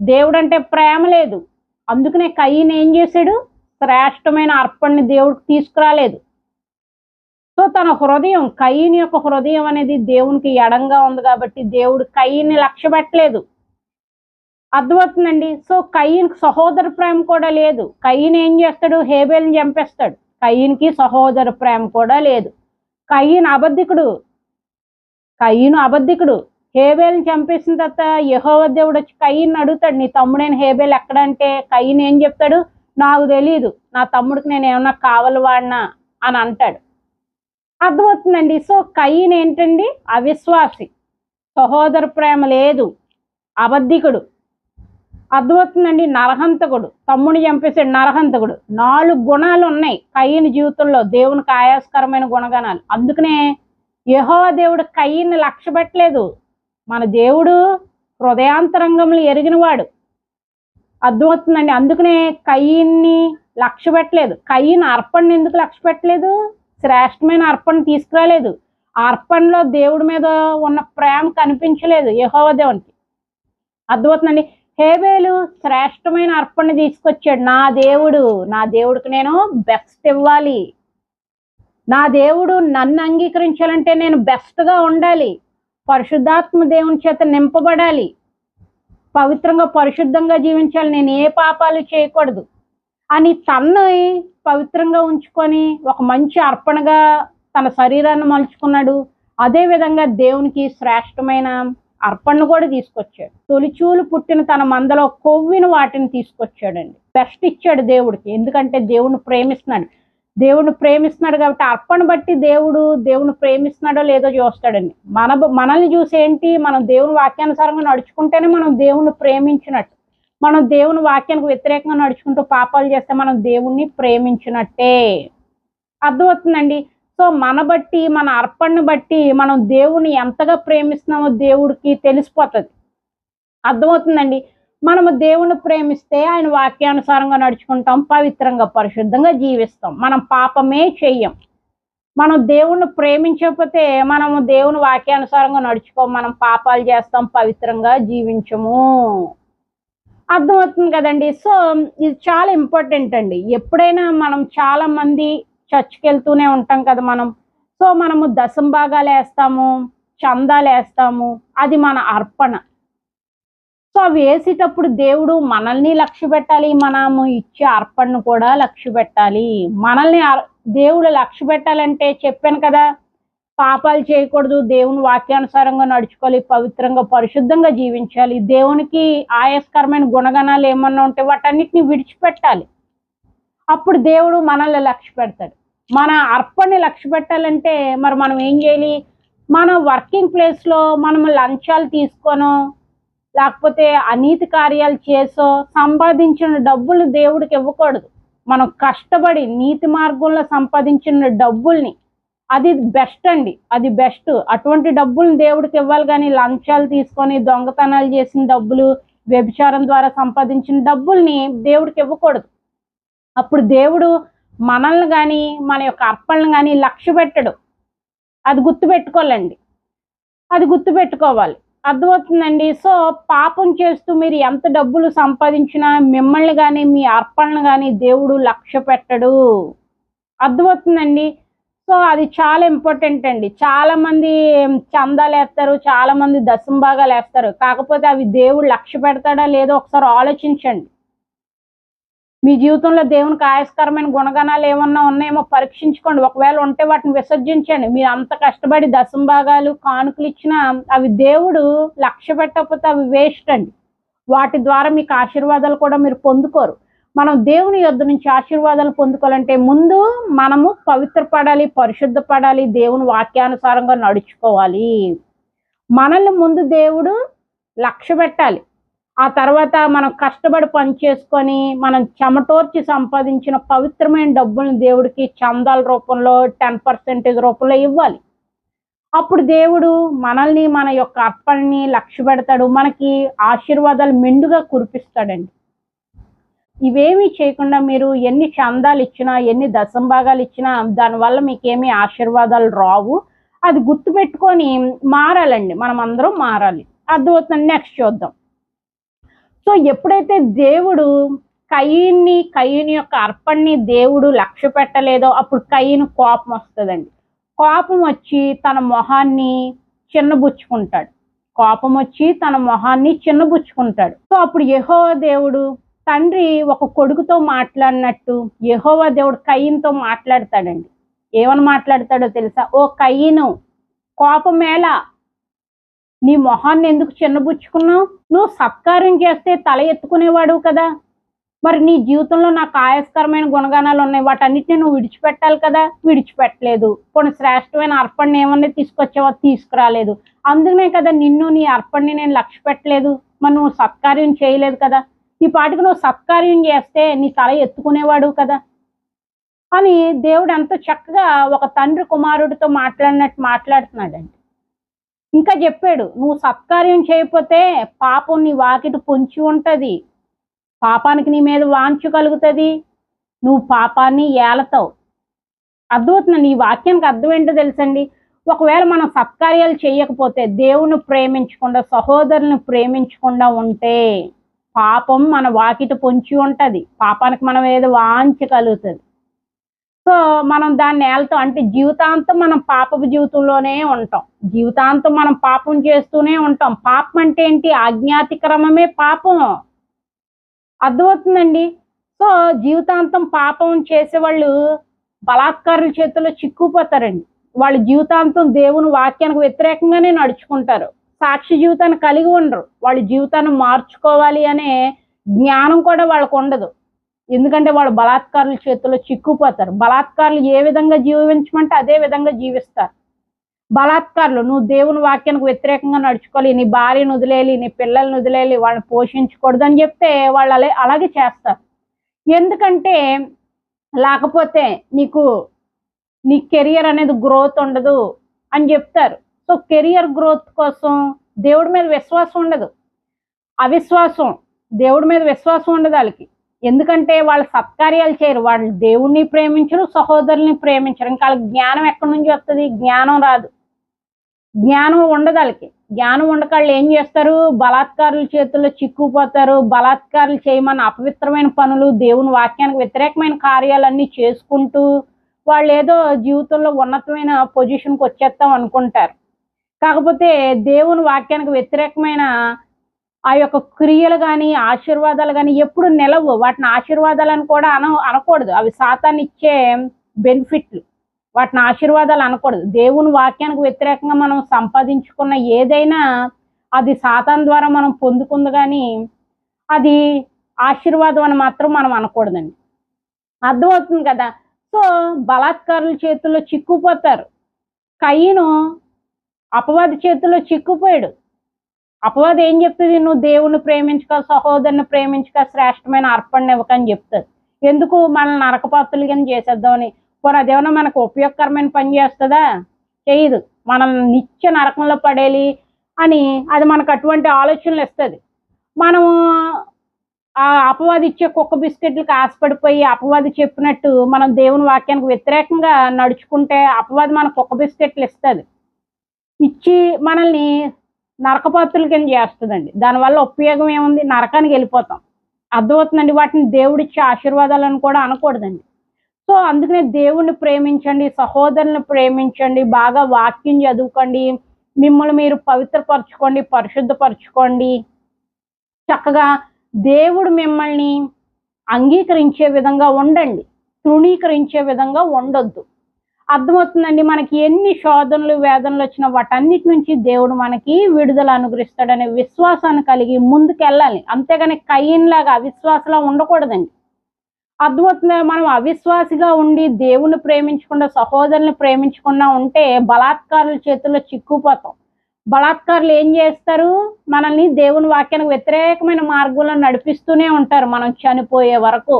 దేవుడు అంటే ప్రేమ లేదు. అందుకనే కయీను ఏం చేశాడు? శ్రేష్టమైన అర్పణని దేవుడికి తీసుకురాలేదు. సో తన హృదయం, కయీను యొక్క హృదయం అనేది దేవునికి ఎడంగా ఉంది కాబట్టి దేవుడు కయీన్ని లక్ష్య పెట్టలేదు. అర్థమవుతుందండి. సో కయీన్కి సహోదర ప్రేమ కూడా లేదు. కయీన్ ఏం చేస్తాడు? హేబేల్ని చంపేస్తాడు. కయీన్కి సహోదర ప్రేమ కూడా లేదు. కయీన్ అబద్ధికుడు. హేబేల్ని చంపేసిన తర్వాత యెహోవా దేవుడు వచ్చి కయీన్ అడుగుతాడు, నీ తమ్ముడైన హేబేల్ ఎక్కడంటే కయీన్ ఏం చెప్తాడు? నాకు తెలియదు, నా తమ్ముడికి నేను ఏమన్నా కావాలి వాడినా అని అంటాడు. అర్థమవుతుందండి. సో కయీన్ ఏంటండి? అవిశ్వాసి, సహోదర ప్రేమ లేదు, అబద్ధికుడు. అర్థమవుతుందండి. నరహంతకుడు, తమ్ముడిని చంపేసాడు, నరహంతకుడు. 4 గుణాలు ఉన్నాయి కయీను జీవితంలో, దేవునికి ఆయాస్కరమైన గుణగణాలు. అందుకనే యెహోవా దేవుడు కయీన్ని లక్ష్య పెట్టలేదు. మన దేవుడు హృదయాంతరంగంలో ఎరిగినవాడు. అర్థమవుతుందండి. అందుకనే కయీన్ని లక్ష్య పెట్టలేదు. కయీన్ అర్పణని ఎందుకు లక్ష్య పెట్టలేదు? శ్రేష్టమైన అర్పణ తీసుకురాలేదు. ఆ అర్పణలో దేవుడి మీద ఉన్న ప్రేమ కనిపించలేదు యెహోవా దేవునికి. అర్థమవుతుందండి. హేబేలు శ్రేష్టమైన అర్పణ తీసుకొచ్చాడు. నా దేవుడికి నేను బెస్ట్ ఇవ్వాలి, నా దేవుడు నన్ను అంగీకరించాలంటే నేను బెస్ట్గా ఉండాలి, పరిశుద్ధాత్మ దేవుని చేత నింపబడాలి, పవిత్రంగా పరిశుద్ధంగా జీవించాలి, నేను ఏ పాపాలు చేయకూడదు అని తన్ను పవిత్రంగా ఉంచుకొని ఒక మంచి అర్పణగా తన శరీరాన్ని మలుచుకున్నాడు. అదేవిధంగా దేవునికి శ్రేష్టమైన అర్పణను కూడా తీసుకొచ్చాడు. తొలిచూలు పుట్టిన తన మందలో కొవ్విన వాటిని తీసుకొచ్చాడండి. బెస్ట్ ఇచ్చాడు దేవుడికి. ఎందుకంటే దేవుడిని ప్రేమిస్తున్నాడు కాబట్టి అర్పణ బట్టి దేవుడిని ప్రేమిస్తున్నాడో లేదో చూస్తాడండి. మనల్ని చూసి ఏంటి? మనం దేవుని వాక్యానుసారంగా నడుచుకుంటేనే మనం దేవుణ్ణి ప్రేమించినట్టు. మనం దేవుని వాక్యానికి వ్యతిరేకంగా నడుచుకుంటూ పాపాలు చేస్తే మనం దేవుణ్ణి ప్రేమించినట్టే. అర్థమవుతుందండి. సో మన అర్పణను బట్టి మనం దేవుని ఎంతగా ప్రేమిస్తున్నామో దేవుడికి తెలిసిపోతుంది. అర్థమవుతుందండి. మనము దేవుని ప్రేమిస్తే ఆయన వాక్యానుసారంగా నడుచుకుంటాం, పవిత్రంగా పరిశుద్ధంగా జీవిస్తాం, మనం పాపమే చెయ్యం. మనం దేవుణ్ణి ప్రేమించకపోతే మనము దేవుని వాక్యానుసారంగా నడుచుకోం, మనం పాపాలు చేస్తాం, పవిత్రంగా జీవించము. అర్థమవుతుంది కదండి. సో ఇది చాలా ఇంపార్టెంట్ అండి. ఎప్పుడైనా మనం చాలా మంది చర్చ్కి వెళ్తూనే ఉంటాం కదా మనం. సో మనము దశంభాగాలు వేస్తాము, చందాలు వేస్తాము, అది మన అర్పణ. సో అవి వేసేటప్పుడు దేవుడు మనల్ని లక్ష్య పెట్టాలి, మనము ఇచ్చే అర్పణను కూడా లక్ష్య పెట్టాలి. మనల్ని దేవుడు లక్ష్య పెట్టాలంటే చెప్పాను కదా, పాపాలు చేయకూడదు, దేవుని వాక్యానుసారంగా నడుచుకోవాలి, పవిత్రంగా పరిశుద్ధంగా జీవించాలి, దేవునికి ఆయాస్కరమైన గుణగణాలు ఏమన్నా ఉంటే వాటన్నిటిని విడిచిపెట్టాలి. అప్పుడు దేవుడు మనల్ని లక్ష్య పెడతాడు. మన అర్పణని లక్ష్య పెట్టాలంటే మరి మనం ఏం చేయాలి? మన వర్కింగ్ ప్లేస్లో మనం లంచాలు తీసుకోనో లేకపోతే అనీతి కార్యాలు చేసో సంపాదించిన డబ్బులు దేవుడికి ఇవ్వకూడదు. మనం కష్టపడి నీతి మార్గంలో సంపాదించిన డబ్బుల్ని, అది బెస్ట్ అండి, అది బెస్ట్. అటువంటి డబ్బుల్ని దేవుడికి ఇవ్వాలి. కానీ లంచాలు తీసుకొని దొంగతనాలు చేసిన డబ్బులు, వ్యభిచారం ద్వారా సంపాదించిన డబ్బుల్ని దేవుడికి ఇవ్వకూడదు. అప్పుడు దేవుడు మనల్ని కానీ మన యొక్క అర్పణలు కానీ లక్ష్య పెట్టడు. అది గుర్తుపెట్టుకోవాలండి, అది గుర్తుపెట్టుకోవాలి. అర్థమవుతుందండి. సో పాపం చేస్తూ మీరు ఎంత డబ్బులు సంపాదించినా మిమ్మల్ని కానీ మీ అర్పణను కానీ దేవుడు లక్ష్య పెట్టడు. అర్థమవుతుందండి. సో అది చాలా ఇంపార్టెంట్ అండి. చాలా మంది చందాలు వేస్తారు, చాలా మంది దశంభాగాలు వేస్తారు. కాకపోతే అవి దేవుడు లక్ష్య పెడతాడా లేదో ఒకసారి ఆలోచించండి. మీ జీవితంలో దేవునికి ఆయాస్కరమైన గుణగణాలు ఏమన్నా ఉన్నాయేమో పరీక్షించుకోండి. ఒకవేళ ఉంటే వాటిని విసర్జించండి. మీరు అంత కష్టపడి దశంభాగాలు కానుకలు ఇచ్చినా అవి దేవుడు లక్ష్య పెట్టకపోతే అవి వేస్ట్ అండి. వాటి ద్వారా మీకు ఆశీర్వాదాలు కూడా మీరు పొందుకోరు. మనం దేవుని యొద్ద నుంచి ఆశీర్వాదాలు పొందుకోవాలంటే ముందు మనము పవిత్రపడాలి, పరిశుద్ధపడాలి, దేవుని వాక్యానుసారంగా నడుచుకోవాలి. మనల్ని ముందు దేవుడు లక్ష్య పెట్టాలి. ఆ తర్వాత మనం కష్టపడి పని చేసుకొని మనం చెమటోర్చి సంపాదించిన పవిత్రమైన డబ్బుల్ని దేవుడికి చందాల రూపంలో 10% రూపంలో ఇవ్వాలి. అప్పుడు దేవుడు మనల్ని మన యొక్క అర్పణని లక్ష్య పెడతాడు. మనకి ఆశీర్వాదాలు మెండుగా కురిపిస్తాడండి. ఇవేమీ చేయకుండా మీరు ఎన్ని చందాలు ఇచ్చినా, ఎన్ని దశంభాగాలు ఇచ్చినా దానివల్ల మీకేమీ ఆశీర్వాదాలు రావు. అది గుర్తుపెట్టుకొని మారాలండి. మనం అందరం మారాలి. అర్థమవుతుంది. నెక్స్ట్ చూద్దాం. సో ఎప్పుడైతే దేవుడు కయీను యొక్క అర్పణని దేవుడు లక్ష్య పెట్టలేదో అప్పుడు కయీను కోపం వస్తుందండి. కోపం వచ్చి తన మొహాన్ని చిన్నబుచ్చుకుంటాడు. సో అప్పుడు యెహోవా దేవుడు తండ్రి ఒక కొడుకుతో మాట్లాడినట్టు యెహోవా దేవుడు కయీనుతో మాట్లాడతాడండి. ఏమని మాట్లాడతాడో తెలుసా? ఓ కయీను, కోపమేలా, నీ మొహాన్ని ఎందుకు చిన్నబుచ్చుకున్నావు? నువ్వు సత్కార్యం చేస్తే తల ఎత్తుకునేవాడు కదా. మరి నీ జీవితంలో నాకు ఆయాస్కరమైన గుణగణాలు ఉన్నాయి, వాటన్నిటిని నువ్వు విడిచిపెట్టాలి కదా. విడిచిపెట్టలేదు. కొన్ని శ్రేష్టమైన అర్పణని ఏమన్నా తీసుకొచ్చావో? తీసుకురాలేదు. అందుకనే కదా నిన్ను నీ అర్పణని నేను లక్ష్య పెట్టలేదు. మరి నువ్వు సత్కార్యం చేయలేదు కదా. ఈ పాటికి నువ్వు సత్కార్యం చేస్తే నీ తల ఎత్తుకునేవాడు కదా అని దేవుడు ఎంతో చక్కగా ఒక తండ్రి కుమారుడితో మాట్లాడినట్టు మాట్లాడుతున్నాడండి. ఇంకా చెప్పాడు, నువ్వు సత్కార్యం చేయకపోతే పాపం నీ వాకిట పొంచి ఉంటది, పాపానికి నీ మీద వాంఛ కలుగుతుంది, నువ్వు పాపాన్ని ఏలతావు. అర్థమవుతుంది. నీ వాక్యానికి అర్థం ఏంటో తెలుసండి. ఒకవేళ మనం సత్కార్యాలు చేయకపోతే, దేవుని ప్రేమించకుండా, సహోదరుని ప్రేమించకుండా ఉంటే పాపం మన వాకిట పొంచి ఉంటది, పాపానికి మనం ఏదో వాంఛ కలుగుతుంది. సో మనం దాన్ని ఏళ్తాం. అంటే జీవితాంతం మనం పాపపు జీవితంలోనే ఉంటాం. జీవితాంతం మనం పాపం చేస్తూనే ఉంటాం. పాపం అంటే ఏంటి? అజ్ఞాతిక్రమమే పాపం. అర్థమవుతుందండి. సో జీవితాంతం పాపం చేసేవాళ్ళు బలాత్కారుల చేతుల్లో చిక్కుపోతారండి. వాళ్ళ జీవితాంతం దేవుని వాక్యానికి వ్యతిరేకంగానే నడుచుకుంటారు. సాక్షి జీవితాన్ని కలిగి ఉండరు. వాళ్ళ జీవితాన్ని మార్చుకోవాలి అనే జ్ఞానం కూడా వాళ్ళకు ఉండదు. ఎందుకంటే వాళ్ళు బలాత్కారుల చేతుల్లో చిక్కుపోతారు. బలాత్కారులు ఏ విధంగా జీవించమంటే అదే విధంగా జీవిస్తారు. బలాత్కారులు, నువ్వు దేవుని వాక్యానికి వ్యతిరేకంగా నడుచుకోవాలి, నీ భార్యను వదిలేయాలి, నీ పిల్లల్ని వదిలేయాలి, వాళ్ళని పోషించకూడదు అని చెప్తే వాళ్ళు అలాగే చేస్తారు. ఎందుకంటే లేకపోతే నీ కెరియర్ అనేది గ్రోత్ ఉండదు అని చెప్తారు. సో కెరియర్ గ్రోత్ కోసం దేవుడి మీద విశ్వాసం ఉండదు, అవిశ్వాసం. దేవుడి మీద విశ్వాసం ఉండదు వాళ్ళకి. ఎందుకంటే వాళ్ళు సత్కార్యాలు చేయరు, వాళ్ళు దేవుణ్ణి ప్రేమించరు, సహోదరుల్ని ప్రేమించరు. ఇంకా వాళ్ళకి జ్ఞానం ఎక్కడి నుంచి వస్తుంది? జ్ఞానం రాదు, జ్ఞానం ఉండదు వాళ్ళకి. జ్ఞానం ఉండక వాళ్ళు ఏం చేస్తారు? బలాత్కారుల చేతుల్లో చిక్కుపోతారు. బలాత్కారులు చేయమన్న అపవిత్రమైన పనులు, దేవుని వాక్యానికి వ్యతిరేకమైన కార్యాలన్నీ చేసుకుంటూ వాళ్ళు ఏదో జీవితంలో ఉన్నతమైన పొజిషన్కి వచ్చేస్తాం అనుకుంటారు. కాకపోతే దేవుని వాక్యానికి వ్యతిరేకమైన ఆ యొక్క క్రియలు కానీ ఆశీర్వాదాలు కానీ ఎప్పుడు నిలవు. వాటిని ఆశీర్వాదాలను కూడా అనకూడదు. అవి సాతాను ఇచ్చే బెనిఫిట్లు. వాటిని ఆశీర్వాదాలు అనకూడదు. దేవుని వాక్యానికి వ్యతిరేకంగా మనం సంపాదించుకున్న ఏదైనా అది సాతాను ద్వారా మనం పొందుకుంది, కానీ అది ఆశీర్వాదం అని మాత్రం మనం అనకూడదండి. అర్థమవుతుంది కదా. సో బలాత్కారుల చేతుల్లో చిక్కుపోతారు. కయీను అపవాది చేతుల్లో చిక్కుపోయాడు. అపవాది ఏం చెప్తుంది? నువ్వు దేవుణ్ణి ప్రేమించుక, సహోదరుని ప్రేమించుక, శ్రేష్టమైన అర్పణ ఇవ్వకని చెప్తుంది. ఎందుకు? మనల్ని నరకపాత్రులుగా చేసేద్దామని. పోనీ అదేమన్నా మనకు ఉపయోగకరమైన పని చేస్తుందా? చేయదు. మనల్ని నిత్య నరకంలో పడేయాలి అని అది మనకు అటువంటి ఆలోచనలు ఇస్తుంది. మనము ఆ అపవాది ఇచ్చే కుక్క బిస్కెట్లకు ఆశపడిపోయి అపవాది చెప్పినట్టు మనం దేవుని వాక్యానికి వ్యతిరేకంగా నడుచుకుంటే అపవాది మన కుక్క బిస్కెట్లు ఇస్తుంది, ఇచ్చి మనల్ని నరకపాత్రుల కింద చేస్తుందండి. దానివల్ల ఉపయోగం ఏముంది? నరకానికి వెళ్ళిపోతాం. అర్థమవుతుందండి. వాటిని దేవుడిచ్చే ఆశీర్వాదాలను కూడా అనకూడదండి. సో అందుకనే దేవుణ్ణి ప్రేమించండి, సహోదరుని ప్రేమించండి, బాగా వాక్యం చదువుకోండి, మిమ్మల్ని మీరు పవిత్రపరచుకోండి, పరిశుద్ధపరచుకోండి. చక్కగా దేవుడు మిమ్మల్ని అంగీకరించే విధంగా ఉండండి, తృణీకరించే విధంగా ఉండొద్దు. అర్థమవుతుందండి. మనకి ఎన్ని శోధనలు వేదనలు వచ్చినా వాటన్నిటి నుంచి దేవుడు మనకి విడుదల అనుగ్రహిస్తాడనే విశ్వాసాన్ని కలిగి ముందుకెళ్ళాలి. అంతేగాని కయీనులాగా అవిశ్వాసలా ఉండకూడదండి. అర్థమవుతుంది. మనం అవిశ్వాసిగా ఉండి దేవుని ప్రేమించకుండా, సహోదరుని ప్రేమించకుండా ఉంటే బలాత్కారుల చేతుల్లో చిక్కుపోతాం. బలాత్కారులు ఏం చేస్తారు? మనల్ని దేవుని వాక్యానికి వ్యతిరేకమైన మార్గంలో నడిపిస్తూనే ఉంటారు మనం చనిపోయే వరకు.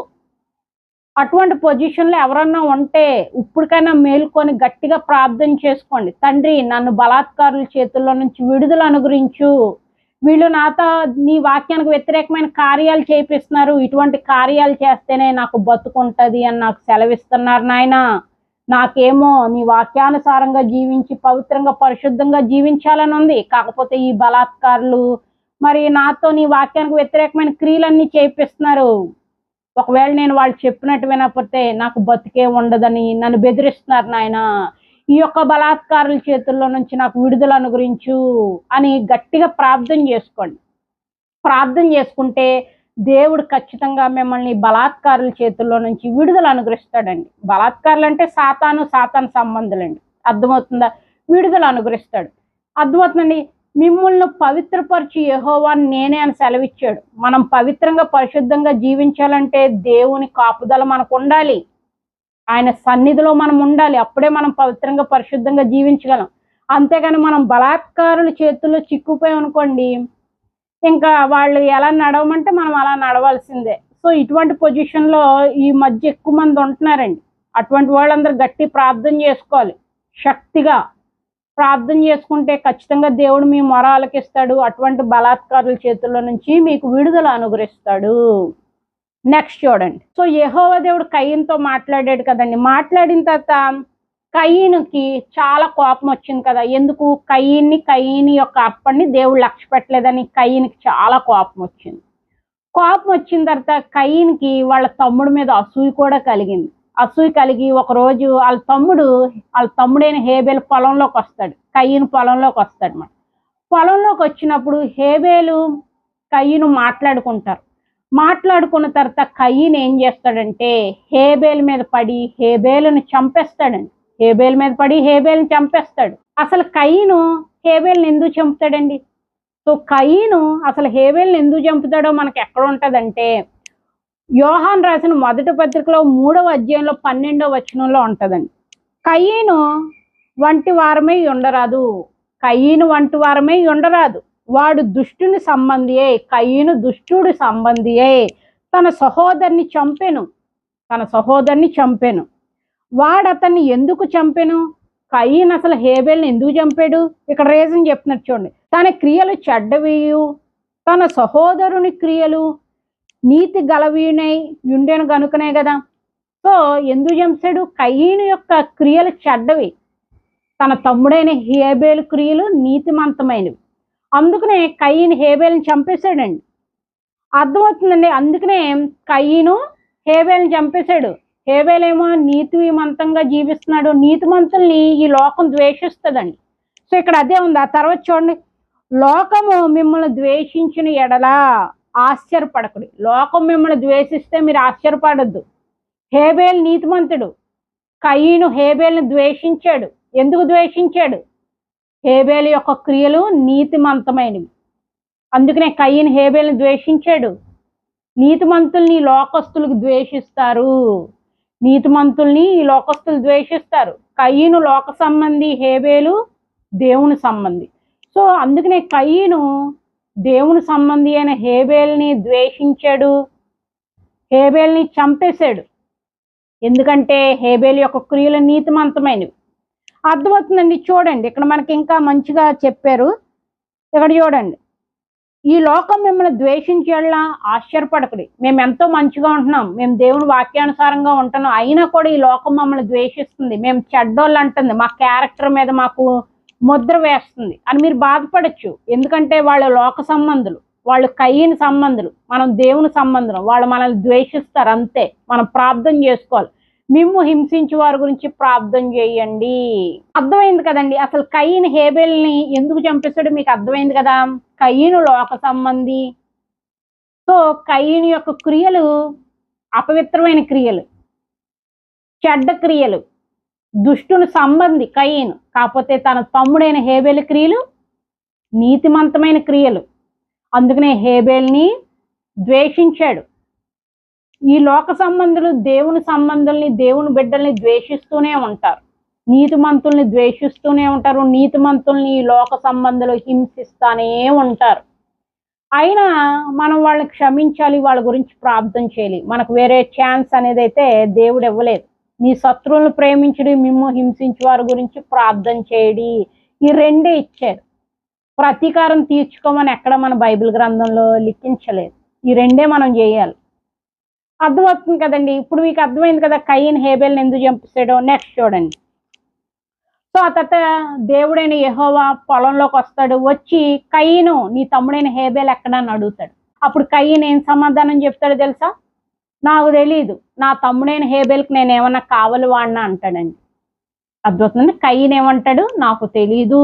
అటువంటి పొజిషన్లో ఎవరన్నా ఉంటే ఇప్పటికైనా మేలుకొని గట్టిగా ప్రార్థన చేసుకోండి. తండ్రి, నన్ను బలాత్కారుల చేతుల్లో నుంచి విడుదల అనుగ్రహించు. వీళ్ళు నాతో నీ వాక్యానికి వ్యతిరేకమైన కార్యాలు చేపిస్తున్నారు. ఇటువంటి కార్యాలు చేస్తేనే నాకు బతుకుంటది అని నాకు సెలవిస్తున్నారు నాయన. నాకేమో నీ వాక్యానుసారంగా జీవించి పవిత్రంగా పరిశుద్ధంగా జీవించాలని ఉంది. కాకపోతే ఈ బలాత్కారులు మరి నాతో నీ వాక్యానికి వ్యతిరేకమైన క్రియలన్నీ చేపిస్తున్నారు. ఒకవేళ నేను వాళ్ళు చెప్పినట్టు వినకపోతే నాకు బతికే ఉండదని నన్ను బెదిరిస్తున్నారు నాయన. ఈ యొక్క బలాత్కారుల చేతుల్లో నుంచి నాకు విడుదల అనుగ్రహించు అని గట్టిగా ప్రార్థన చేసుకోండి. ప్రార్థన చేసుకుంటే దేవుడు ఖచ్చితంగా మిమ్మల్ని బలాత్కారుల చేతుల్లో నుంచి విడుదల అనుగ్రహిస్తాడండి. బలాత్కారులు అంటే సాతాను సంబంధులండి. అర్థమవుతుందా? విడుదల అనుగ్రహిస్తాడు. అర్థమవుతుందండి. మిమ్మల్ని పవిత్రపరిచి యెహోవా నేనే అని సెలవిచ్చాడు. మనం పవిత్రంగా పరిశుద్ధంగా జీవించాలంటే దేవుని కాపుదల మనకు ఉండాలి. ఆయన సన్నిధిలో మనం ఉండాలి. అప్పుడే మనం పవిత్రంగా పరిశుద్ధంగా జీవించగలం. అంతేగాని మనం బలాత్కారుల చేతుల్లో చిక్కుపోయాం అనుకోండి, ఇంకా వాళ్ళు ఎలా నడవమంటే మనం అలా నడవాల్సిందే. సో ఇటువంటి పొజిషన్లో ఈ మధ్య ఎక్కువ మంది ఉంటున్నారండి. అటువంటి వాళ్ళందరూ గట్టి ప్రార్థన చేసుకోవాలి. శక్తిగా ప్రార్థన చేసుకుంటే ఖచ్చితంగా దేవుడు మీ మొర ఆలకిస్తాడు. అటువంటి బలాత్కారుల చేతుల్లో నుంచి మీకు విడుదల అనుగ్రహిస్తాడు. నెక్స్ట్ చూడండి. సో యెహోవా దేవుడు కయీనుతో మాట్లాడాడు కదండి. మాట్లాడిన తర్వాత కయీనుకి చాలా కోపం వచ్చింది కదా. ఎందుకు? కయీని యొక్క అర్పణని దేవుడు లక్ష్య పెట్టలేదని కయీనికి చాలా కోపం వచ్చింది. కోపం వచ్చిన తర్వాత కయీనికి వాళ్ళ తమ్ముడి మీద అసూయ కూడా కలిగింది. అసూయ కలిగి ఒకరోజు వాళ్ళ తమ్ముడైన హేబేలు పొలంలోకి వస్తాడు. కయీను పొలంలోకి వస్తాడు. మన పొలంలోకి వచ్చినప్పుడు హేబేలు కయీను మాట్లాడుకుంటారు. మాట్లాడుకున్న తర్వాత కయీను ఏం చేస్తాడంటే హేబేలు మీద పడి హేబేలుని చంపేస్తాడండి. హేబేలు మీద పడి హేబేలుని చంపేస్తాడు. అసలు కయీను హేబేలుని ఎందుకు చంపుతాడండి? సో కయీను అసలు హేబేలుని ఎందుకు చంపుతాడో మనకి ఎక్కడ ఉంటుందంటే యోహాను రాసిన మొదటి పత్రికలో 3వ అధ్యాయంలో 12వ వచనంలో ఉంటుందండి. కయీను వంటి వారమై ఉండరాదు. కయీను వంటి వారమై ఉండరాదు. వాడు దుష్టుని సంబంధియే. కయీను దుష్టుడి సంబంధియే. తన సహోదరుని చంపెను. వాడు అతన్ని ఎందుకు చంపెను? కయీను అసలు హేబేల్ని ఎందుకు చంపాడు? ఇక్కడ రీజన్ చెప్తున్నట్టు చూడండి. తన క్రియలు చెడ్డవియు, తన సహోదరుని క్రియలు నీతి గలవీనై ఉండేను గనుకనే కదా. సో ఎందుకు చంపాడు? కయీను యొక్క క్రియలు చెడ్డవి, తన తమ్ముడైన హేబేలు క్రియలు నీతిమంతమైనవి. అందుకనే కయీను హేబేల్ని చంపేశాడండి. అర్థమవుతుందండి. అందుకనే కయీను హేబేల్ని చంపేశాడు. హేబేలేమో నీతిమంతంగా జీవిస్తున్నాడు. నీతిమంతుల్ని ఈ లోకం ద్వేషిస్తుందండి. సో ఇక్కడ అదే ఉంది. ఆ తర్వాత చూడండి. లోకము మిమ్మల్ని ద్వేషించిన ఎడలా ఆశ్చర్యపడకుడి. లోకం మిమ్మల్ని ద్వేషిస్తే మీరు ఆశ్చర్యపడద్దు. హేబేలు నీతిమంతుడు. కయీను హేబేల్ని ద్వేషించాడు. ఎందుకు ద్వేషించాడు? హేబేలు యొక్క క్రియలు నీతిమంతమైనవి. అందుకనే కయీను హేబేల్ని ద్వేషించాడు. నీతిమంతుల్ని లోకస్తులకు ద్వేషిస్తారు. నీతిమంతుల్ని ఈ లోకస్తులు ద్వేషిస్తారు. కయీను లోక సంబంధి, హేబేలు దేవుని సంబంధి. సో అందుకనే కయీను దేవుని సంబంధి అయిన హేబేల్ని ద్వేషించాడు. హేబేల్ని చంపేశాడు. ఎందుకంటే హేబేలు యొక్క క్రియలు నీతిమంతమైనవి. అర్థమవుతుందండి. చూడండి ఇక్కడ మనకి ఇంకా మంచిగా చెప్పారు. ఇక్కడ చూడండి. ఈ లోకం మిమ్మల్ని ద్వేషించేలా ఆశ్చర్యపడకుడి. మేము ఎంతో మంచిగా ఉంటున్నాం, మేము దేవుని వాక్యానుసారంగా ఉంటున్నాం, అయినా కూడా ఈ లోకం మమ్మల్ని ద్వేషిస్తుంది, మేము చెడ్డోళ్ళు అంటుంది, మా క్యారెక్టర్ మీద మాకు ముద్ర వేస్తుంది అని మీరు బాధపడచ్చు. ఎందుకంటే వాళ్ళు లోక సంబంధులు, వాళ్ళు కయీను సంబంధులు, మనం దేవుని సంబంధులు. వాళ్ళు మనల్ని ద్వేషిస్తారు అంతే. మనం ప్రార్థన చేసుకోవాలి. మిమ్ము హింసించే వారి గురించి ప్రార్థన చేయండి. అర్థమైంది కదండి. అసలు కయీను హేబేల్ని ఎందుకు చంపేస్తాడో మీకు అర్థమైంది కదా. కయీను లోక సంబంధి. సో కయీను యొక్క క్రియలు అపవిత్రమైన క్రియలు, చెడ్డ క్రియలు, దుష్టుని సంబంధి కయీను. కాకపోతే తన తమ్ముడైన హేబేలు క్రియలు నీతిమంతమైన క్రియలు. అందుకనే హేబేల్ని ద్వేషించాడు. ఈ లోక సంబంధులు దేవుని సంబంధుల్ని, దేవుని బిడ్డల్ని ద్వేషిస్తూనే ఉంటారు. నీతిమంతుల్ని ద్వేషిస్తూనే ఉంటారు, నీతిమంతుల్ని ఈ లోక సంబంధులు హింసిస్తానే ఉంటారు. అయినా మనం వాళ్ళని క్షమించాలి, వాళ్ళ గురించి ప్రార్థన చేయాలి. మనకు వేరే ఛాన్స్ అనేది అయితే దేవుడు ఇవ్వలేదు. నీ శత్రువులను ప్రేమించడి, మిమ్ము హింసించే వారి గురించి ప్రార్థన చేయడి, ఈ రెండే ఇచ్చారు. ప్రతీకారం తీర్చుకోమని ఎక్కడ మన బైబిల్ గ్రంథంలో లిఖించలేదు. ఈ రెండే మనం చేయాలి. అర్థమవుతుంది కదండి. ఇప్పుడు మీకు అర్థమైంది కదా కయీన్ హేబెల్ని ఎందుకు చంపేసాడో. నెక్స్ట్ చూడండి. సో ఆ తర్వాత దేవుడైన యెహోవా పొలంలోకి వస్తాడు. వచ్చి కయీను నీ తమ్ముడైన హేబెల్ ఎక్కడని అడుగుతాడు. అప్పుడు కయీన్ ఏం సమాధానం చెప్తాడో తెలుసా? నాకు తెలీదు, నా తమ్ముడైన హేబెల్కి నేను ఏమన్నా కావాలి వాడినా అంటాడండి. అర్థమవుతుంది. కయీన్ ఏమంటాడు? నాకు తెలీదు,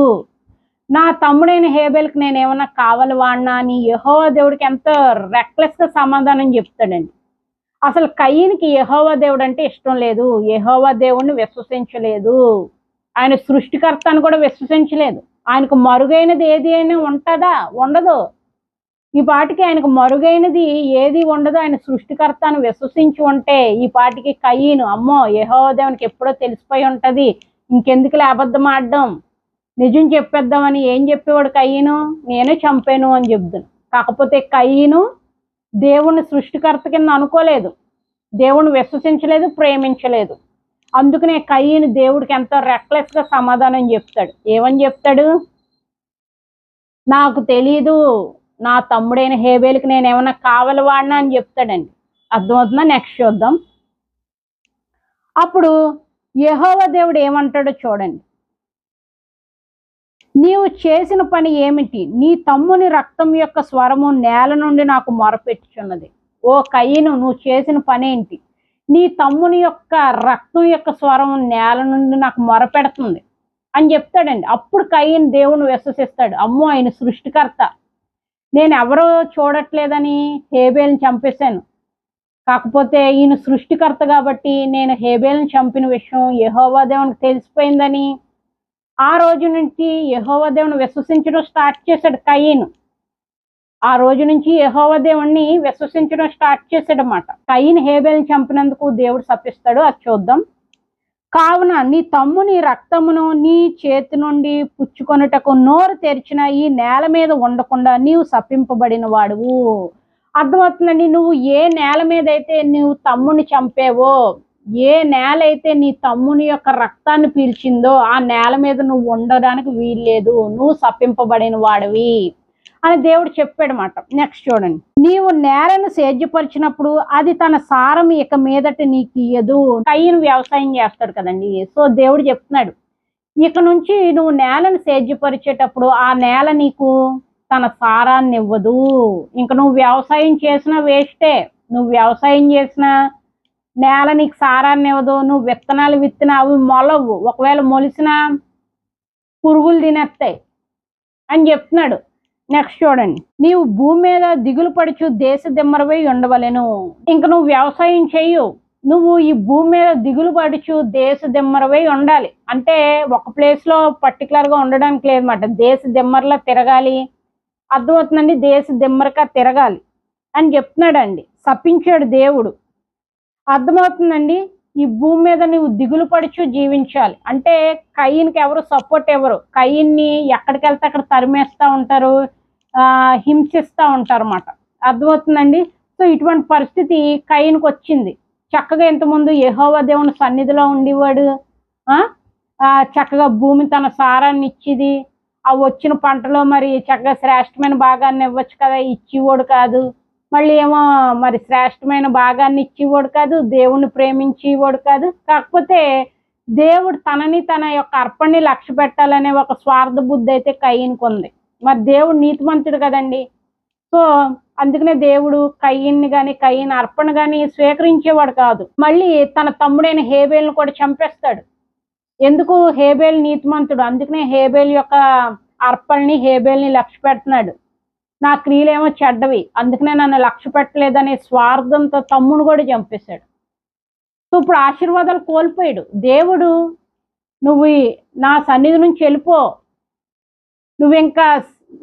నా తమ్ముడైన హేబెల్కి నేను ఏమన్నా కావాలి వాడినా అని యెహోవా దేవుడికి ఎంతో రెక్లెస్గా సమాధానం చెప్తాడండి. అసలు కయీన్కి యెహోవా దేవుడు అంటే ఇష్టం లేదు, యెహోవా దేవుడిని విశ్వసించలేదు, ఆయన సృష్టికర్త అని కూడా విశ్వసించలేదు. ఆయనకు మరుగైనది ఏది అయినా ఉంటుందా? ఉండదు. ఈ పాటికి ఆయనకు మరుగైనది ఏది ఉండదు. ఆయన సృష్టికర్త అని విశ్వసించి ఉంటే ఈ పాటికి కయీను అమ్మో యెహోవా దేవునికి ఎప్పుడో తెలిసిపోయి ఉంటుంది, ఇంకెందుకులే అబద్ధం ఆడడం, నిజం చెప్పేద్దామని ఏం చెప్పేవాడు కయీను? నేనే చంపాను అని చెప్తాను. కాకపోతే కయీను దేవుణ్ణి సృష్టికర్త కింద అనుకోలేదు, దేవుణ్ణి విశ్వసించలేదు, ప్రేమించలేదు. అందుకనే కయీను దేవుడికి ఎంతో రెక్లెస్గా సమాధానం చెప్తాడు. ఏమని చెప్తాడు? నాకు తెలీదు, నా తమ్ముడైన హేబెల్కి నేను ఏమైనా కావాలి వాడినా అని చెప్తాడండి. అర్థమవుతుందా? నెక్స్ట్ చూద్దాం. అప్పుడు యెహోవా దేవుడు ఏమంటాడో చూడండి. నీవు చేసిన పని ఏమిటి? నీ తమ్ముని రక్తం యొక్క స్వరము నేల నుండి నాకు మొరపెట్టుచున్నది. ఓ కయీను, నువ్వు చేసిన పని ఏంటి? నీ తమ్ముని యొక్క రక్తం యొక్క స్వరం నేల నుండి నాకు మొరపెడుతుంది అని చెప్తాడండి. అప్పుడు కయీను దేవుని విశ్వసిస్తాడు. అమ్మో ఆయన సృష్టికర్త, నేను ఎవరో చూడట్లేదని హేబెల్ని చంపేశాను, కాకపోతే ఈయన సృష్టికర్త కాబట్టి నేను హేబెల్ని చంపిన విషయం యెహోవా దేవునికి తెలిసిపోయిందని ఆ రోజు నుంచి యెహోవా దేవుని విశ్వసించడం స్టార్ట్ చేశాడు కయీను. ఆ రోజు నుంచి యెహోవా దేవుణ్ణి విశ్వసించడం స్టార్ట్ చేశాడు అన్నమాట. కయీను హేబెల్ని చంపినందుకు దేవుడు శపిస్తాడు. అది చూద్దాం. కావున నీ తమ్ముని రక్తమును నీ చేతి నుండి పుచ్చుకొనుటకు నోరు తెరిచిన ఈ నేల మీద ఉండకుండా నీవు శపింపబడిన వాడువు. అర్థమవుతుందండి. నువ్వు ఏ నేల మీద అయితే నువ్వు తమ్ముని చంపేవో, ఏ నేల అయితే నీ తమ్ముని యొక్క రక్తాన్ని పీల్చిందో ఆ నేల మీద నువ్వు ఉండడానికి వీల్లేదు, నువ్వు శపింపబడిన వాడివి అని దేవుడు చెప్పాడన్నమాట. నెక్స్ట్ చూడండి. నీవు నేలను సేద్యపరిచినప్పుడు అది తన సారం ఇక మీదట నీకు ఇయ్యదు. కయీను వ్యవసాయం చేస్తాడు కదండి. సో దేవుడు చెప్తున్నాడు, ఇక నుంచి నువ్వు నేలను సేద్యపరిచేటప్పుడు ఆ నేల నీకు తన సారాన్ని ఇవ్వదు. ఇంక నువ్వు వ్యవసాయం చేసినా వేస్టే, నువ్వు వ్యవసాయం చేసిన నేల నీకు సారాన్ని ఇవ్వదు. నువ్వు విత్తనాలు విత్తినా అవి మొలవు, ఒకవేళ మొలిసినా పురుగులు తినేస్తాయి అని చెప్తున్నాడు. నెక్స్ట్ చూడండి. నీవు భూమి మీద దిగులు పడుచు దేశ దిమ్మరవై ఉండవలెను. ఇంక నువ్వు వ్యవసాయం చెయ్యు, నువ్వు ఈ భూమి మీద దిగులు పడుచు దేశ దిమ్మరవై ఉండాలి. అంటే ఒక ప్లేస్లో పర్టికులర్గా ఉండడానికి లేదన్నమాట. దేశ దిమ్మరలా తిరగాలి. అర్థమవుతుందండి. దేశ దిమ్మరగా తిరగాలి అని చెప్తున్నాడండి. శపించాడు దేవుడు. అర్థమవుతుందండి. ఈ భూమి మీద నువ్వు దిగులు పడుచు జీవించాలి అంటే కయీన్కి ఎవరు సపోర్ట్ ఎవరు? కయీన్ని ఎక్కడికి వెళ్తే అక్కడ తరిమేస్తూ ఉంటారు, హింసిస్తూ ఉంటారు అన్నమాట. అర్థమవుతుందండి. సో ఇటువంటి పరిస్థితి కయీన్కి వచ్చింది. చక్కగా ఇంతకుముందు యెహోవా దేవుని సన్నిధిలో ఉండేవాడు, చక్కగా భూమి తన సారాన్ని ఇచ్చేది, ఆ వచ్చిన పంటలో మరి చక్కగా శ్రేష్టమైన భాగాన్ని ఇవ్వచ్చు కదా, ఇచ్చేవాడు కాదు. మళ్ళీ ఏమో మరి శ్రేష్టమైన భాగాన్ని ఇచ్చేవాడు కాదు, దేవుణ్ణి ప్రేమించేవాడు కాదు. కాకపోతే దేవుడు తనని తన యొక్క అర్పణని లక్ష్య పెట్టాలనే ఒక స్వార్థ బుద్ధి అయితే కయీన్కి ఉంది. మరి దేవుడు నీతిమంతుడు కదండి. సో అందుకనే దేవుడు కయీన్ని కానీ కయీన్ అర్పణ కానీ స్వీకరించేవాడు కాదు. మళ్ళీ తన తమ్ముడైన హేబెల్ని కూడా చంపేస్తాడు. ఎందుకు? హేబెల్ నీతిమంతుడు, అందుకనే హేబెల్ యొక్క అర్పణని హేబెల్ని లక్ష్య పెడుతున్నాడు. నా క్రియలేమో చెడ్డవి, అందుకనే నన్ను లక్ష్య పెట్టలేదనే స్వార్థంతో తమ్ముడు కూడా చంపేశాడు. సో ఇప్పుడు ఆశీర్వాదాలు కోల్పోయాడు. దేవుడు నువ్వు నా సన్నిధి నుంచి వెళ్ళిపో, నువ్వు ఇంకా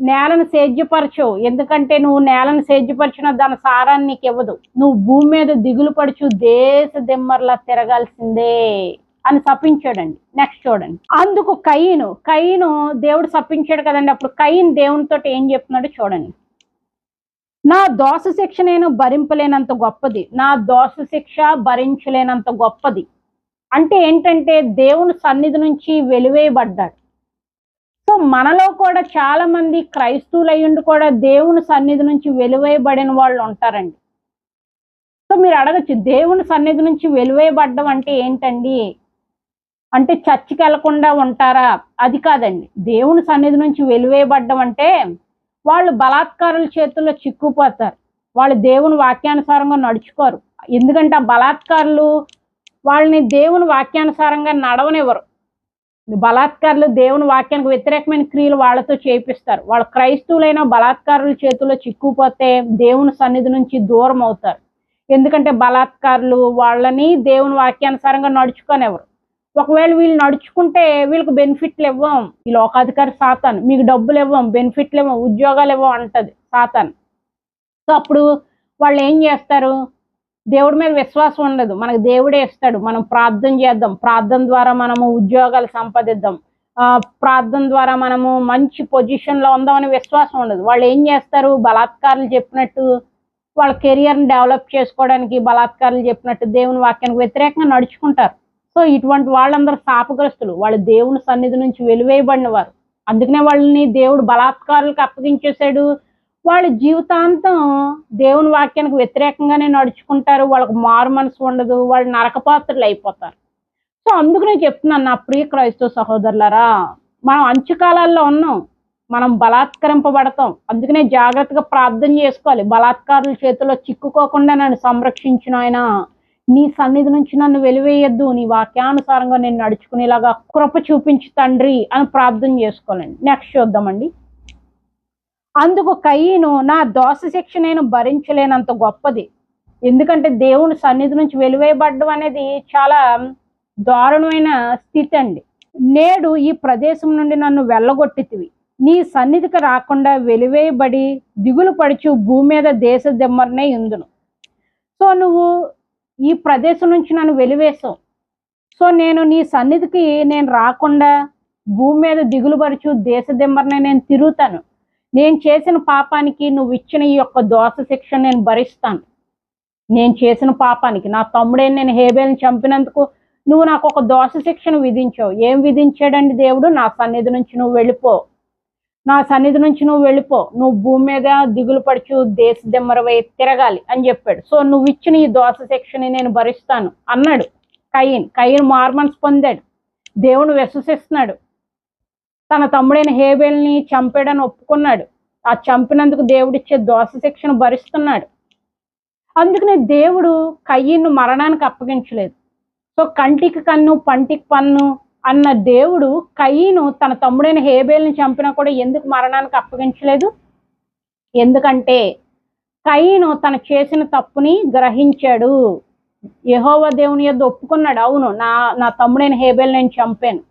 నేలను సేద్యపరచు, ఎందుకంటే నువ్వు నేలను సేద్యపరిచిన దాని సారాన్ని నీకు ఇవ్వదు. నువ్వు భూమి మీద దిగులు పడుచు దేశ దిమ్మర్లా తిరగాల్సిందే అని శపించాడండి. నెక్స్ట్ చూడండి, అందుకు కయీను దేవుడు శపించాడు కదండి. అప్పుడు కయీన్ దేవునితో ఏం చెప్తున్నాడు చూడండి. నా దోష శిక్ష నేను భరింపలేనంత గొప్పది, నా దోష శిక్ష భరించలేనంత గొప్పది. అంటే ఏంటంటే దేవుని సన్నిధి నుంచి వెలివేయబడ్డాడు. సో మనలో కూడా చాలా మంది క్రైస్తవులు అయ్యుండి కూడా దేవుని సన్నిధి నుంచి వెలివేయబడిన వాళ్ళు ఉంటారండి. సో మీరు అడగచ్చు, దేవుని సన్నిధి నుంచి వెలివేయబడ్డం అంటే ఏంటండి? అంటే చర్చికి వెళ్లకుండా ఉంటారా? అది కాదండి. దేవుని సన్నిధి నుంచి వెలివేయబడ్డం అంటే వాళ్ళు బలాత్కారుల చేతుల్లో చిక్కుపోతారు. వాళ్ళు దేవుని వాక్యానుసారంగా నడుచుకోరు. ఎందుకంటే ఆ బలాత్కారులు వాళ్ళని దేవుని వాక్యానుసారంగా నడవనివ్వరు. బలాత్కారులు దేవుని వాక్యానికి వ్యతిరేకమైన క్రియలు వాళ్ళతో చేపిస్తారు. వాళ్ళు క్రైస్తవులైన బలాత్కారుల చేతుల్లో చిక్కుపోతే దేవుని సన్నిధి నుంచి దూరం అవుతారు. ఎందుకంటే బలాత్కారులు వాళ్ళని దేవుని వాక్యానుసారంగా నడుచుకోనివ్వరు. ఒకవేళ వీళ్ళు నడుచుకుంటే వీళ్ళకి బెనిఫిట్లు ఇవ్వం, ఈ లోకాధికారి సాతాను, మీకు డబ్బులు ఇవ్వం, బెనిఫిట్లు ఇవ్వం, ఉద్యోగాలు ఇవ్వం అంటది సాతాను. సో అప్పుడు వాళ్ళు ఏం చేస్తారు? దేవుడి మీద విశ్వాసం ఉండదు, మనకు దేవుడే ఇస్తాడు, మనం ప్రార్థన చేద్దాం, ప్రార్థన ద్వారా మనము ఉద్యోగాలు సంపాదిద్దాం, ప్రార్థన ద్వారా మనము మంచి పొజిషన్లో ఉందామని విశ్వాసం ఉండదు. వాళ్ళు ఏం చేస్తారు? బలాత్కారులు చెప్పినట్టు వాళ్ళ కెరియర్ని డెవలప్ చేసుకోవడానికి బలాత్కారులు చెప్పినట్టు దేవుని వాక్యానికి వ్యతిరేకంగా నడుచుకుంటారు. సో ఇటువంటి వాళ్ళందరూ శాపగ్రస్తులు, వాళ్ళు దేవుని సన్నిధి నుంచి వెలివేయబడిన వారు. అందుకనే వాళ్ళని దేవుడు బలాత్కారులకు అప్పగించేశాడు. వాళ్ళ జీవితాంతం దేవుని వాక్యానికి వ్యతిరేకంగానే నడుచుకుంటారు, వాళ్ళకు మారు మనసు ఉండదు, వాళ్ళు నరకపాత్రులు అయిపోతారు. సో అందుకనే చెప్తున్నాను నా ప్రియ క్రైస్తవ సహోదరులారా, మనం అంచుకాలాల్లో ఉన్నాం, మనం బలాత్కరింపబడతాం. అందుకనే జాగ్రత్తగా ప్రార్థన చేసుకోవాలి. బలాత్కారుల చేతిలో చిక్కుకోకుండా నన్ను సంరక్షించిన ఆయన, నీ సన్నిధి నుంచి నన్ను వెలివేయద్దు, నీ వాక్యానుసారంగా నేను నడుచుకునేలాగా కృప చూపించు తండ్రి అని ప్రార్థన చేసుకోవాలండి. నెక్స్ట్ చూద్దామండి. అందుకు కయీను, నా దోష శిక్ష నేను భరించలేనంత గొప్పది. ఎందుకంటే దేవుని సన్నిధి నుంచి వెలివేయబడ్డం అనేది చాలా దారుణమైన స్థితి అండి. నేడు ఈ ప్రదేశం నుండి నన్ను వెళ్ళగొట్టితివి, నీ సన్నిధికి రాకుండా వెలివేయబడి దిగులు పడుచు భూమి మీద దేశ దిమ్మరనే ఉందును. సో నువ్వు ఈ ప్రదేశం నుంచి నన్ను వెలివేసావు. సో నేను నీ సన్నిధికి నేను రాకుండా భూమి మీద దిగులు పడుచు దేశ దిమ్మరనే నేను తిరుగుతాను. నేను చేసిన పాపానికి నువ్వు ఇచ్చిన ఈ యొక్క దోష శిక్ష నేను భరిస్తాను. నేను చేసిన పాపానికి, నా తమ్ముడైన నేను హేబేల్ని చంపినందుకు నువ్వు నాకు ఒక దోష శిక్షను విధించావు. ఏం విధించాడండి దేవుడు? నా సన్నిధి నుంచి నువ్వు వెళ్ళిపో, నా సన్నిధి నుంచి నువ్వు వెళ్ళిపో, నువ్వు భూమి మీద దిగులు పడుచు దేశ దిమ్మరవై తిరగాలి అని చెప్పాడు. సో నువ్వు ఇచ్చిన ఈ దోష శిక్షని నేను భరిస్తాను అన్నాడు కయీన్ మార్మన్స్ పొందాడు, దేవుని విశ్వసిస్తున్నాడు, తన తమ్ముడైన హేబేల్ని చంపాడని ఒప్పుకున్నాడు. ఆ చంపినందుకు దేవుడిచ్చే దోష శిక్షను భరిస్తున్నాడు. అందుకనే దేవుడు కయీన్ను మరణానికి అప్పగించలేదు. సో కంటికి కన్ను పంటికి పన్ను అన్న దేవుడు కయీను తన తమ్ముడైన హేబేల్ని చంపినా కూడా ఎందుకు మరణానికి అప్పగించలేదు? ఎందుకంటే కయీను తను చేసిన తప్పుని గ్రహించాడు. యెహోవా దేవుని యొద్ద ఒప్పుకున్నాడు, అవును నా తమ్ముడైన హేబేల్ నేను చంపాను,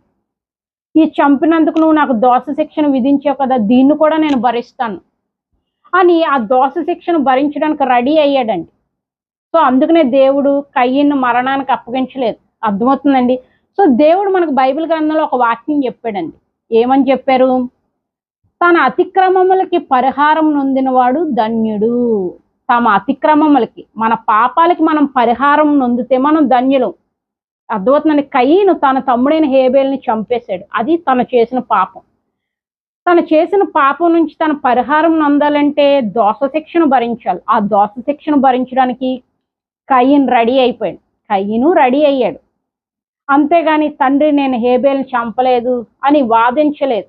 ఈ చంపినందుకు నువ్వు నాకు దోష శిక్షను విధించావు కదా, దీన్ని కూడా నేను భరిస్తాను అని ఆ దోష శిక్షను భరించడానికి రెడీ అయ్యాడండి. సో అందుకనే దేవుడు కయీన్ను మరణానికి అప్పగించలేదు. అర్థమవుతుందండి? సో దేవుడు మనకు బైబిల్ గ్రంథంలో ఒక వాక్యం చెప్పాడండి. ఏమని చెప్పారు? తన అతిక్రమములకి పరిహారం నొందినవాడు ధన్యుడు. తమ అతిక్రమములకి, మన పాపాలకి మనం పరిహారం నొందితే మనం ధన్యులు. అర్థమవుతుందండి? కయీను తన తమ్ముడైన హేబేల్ని చంపేశాడు, అది తను చేసిన పాపం. తను చేసిన పాపం నుంచి తన పరిహారం నొందాలంటే దోష శిక్షను భరించాలి. ఆ దోష శిక్షను భరించడానికి కయీన్ రెడీ అయిపోయాడు, కయీను రెడీ అయ్యాడు. అంతేగాని తండ్రి నేను హేబేల్ని చంపలేదు అని వాదించలేదు.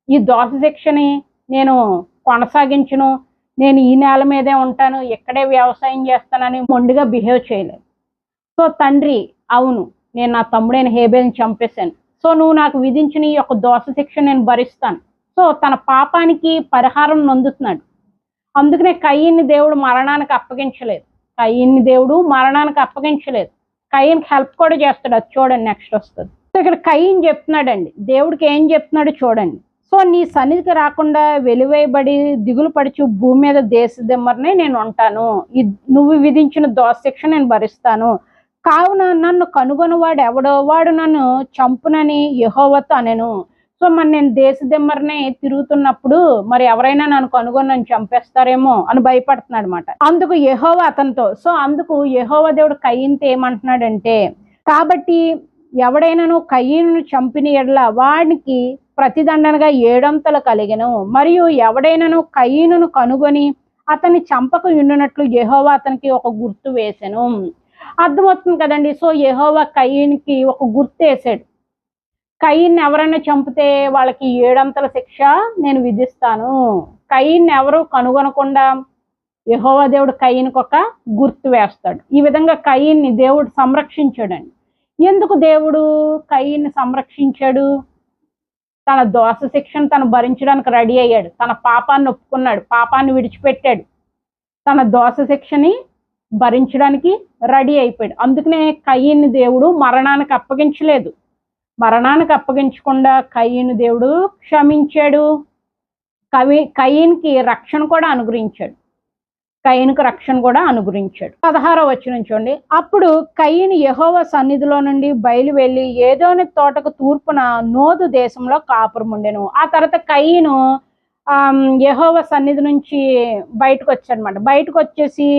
ఈ దోష శిక్షని నేను కొనసాగించును, నేను ఈ నేల మీదే ఉంటాను, ఇక్కడే వ్యవసాయం చేస్తానని మొండిగా బిహేవ్ చేయలేదు. సో తండ్రి, అవును నేను నా తమ్ముడైన హేబేల్ని చంపేశాను, సో నువ్వు నాకు విధించిన ఈ యొక్క దోష శిక్ష నేను భరిస్తాను. సో తన పాపానికి పరిహారం నొందుతున్నాడు. అందుకనే కయీన్ని దేవుడు మరణానికి అప్పగించలేదు. కయీన్కి హెల్ప్ కూడా చేస్తాడు. అది చూడండి, నెక్స్ట్ వస్తుంది. సో ఇక్కడ కయీన్ చెప్తున్నాడండి, దేవుడికి ఏం చెప్తున్నాడు చూడండి. సో నీ సన్నిధికి రాకుండా వెలివేయబడి దిగులు పడుచు భూమి మీద దేశ దిమ్మరనే నేను ఉంటాను, నువ్వు విధించిన దోష శిక్ష నేను భరిస్తాను. కావున నన్ను కనుగొనివాడు ఎవడో వాడు నన్ను చంపునని యెహోవాతో అనెను. సో మరి నేను దేశదిమ్మరినే తిరుగుతున్నప్పుడు మరి ఎవరైనా నన్ను కనుగొని నన్ను చంపేస్తారేమో అని భయపడుతున్నాడు అనమాట. అందుకు యెహోవా అతనితో, సో అందుకు యెహోవా దేవుడు కయీనుతో ఏమంటున్నాడంటే, కాబట్టి ఎవడైనాను కయీనును చంపిన యెడల వాడికి ప్రతిదండనగా 7 అంతలు కలిగెను. మరియు ఎవడైనాను కయీనును కనుగొని అతన్ని చంపక ఉండునట్లు యెహోవా అతనికి ఒక గుర్తు వేసెను. అర్థమవుతుంది కదండి. సో యెహోవా కయీనుకి ఒక గుర్తు వేసాడు. కయీన్ని ఎవరైనా చంపితే వాళ్ళకి 7 అంతల శిక్ష నేను విధిస్తాను. కయీన్ని ఎవరు కనుగొనకుండా యెహోవా దేవుడు కయీనుకి ఒక గుర్తు వేస్తాడు. ఈ విధంగా కయీన్ని దేవుడు సంరక్షించాడండి. ఎందుకు దేవుడు కయీన్ని సంరక్షించాడు? తన దోష శిక్షను తను భరించడానికి రెడీ అయ్యాడు. తన పాపాన్ని ఒప్పుకున్నాడు, పాపాన్ని విడిచిపెట్టాడు, తన దోష శిక్షని భరించడానికి రెడీ అయిపోయాడు. అందుకనే కయీన్ని దేవుడు మరణానికి అప్పగించలేదు. మరణానికి అప్పగించకుండా కయీను దేవుడు క్షమించాడు. కయీన్కి రక్షణ కూడా అనుగ్రహించాడు. కయీనుకు రక్షణ కూడా అనుగ్రహించాడు. 16వ వచనం చూడండి. అప్పుడు కయీను యెహోవా సన్నిధిలో నుండి బయలు వెళ్ళి ఏదోని తోటకు తూర్పున నోదు దేశంలో కాపురం ఉండెను. ఆ తర్వాత కయీను యెహోవా సన్నిధి నుంచి బయటకు వచ్చాడనమాట. బయటకు వచ్చేసి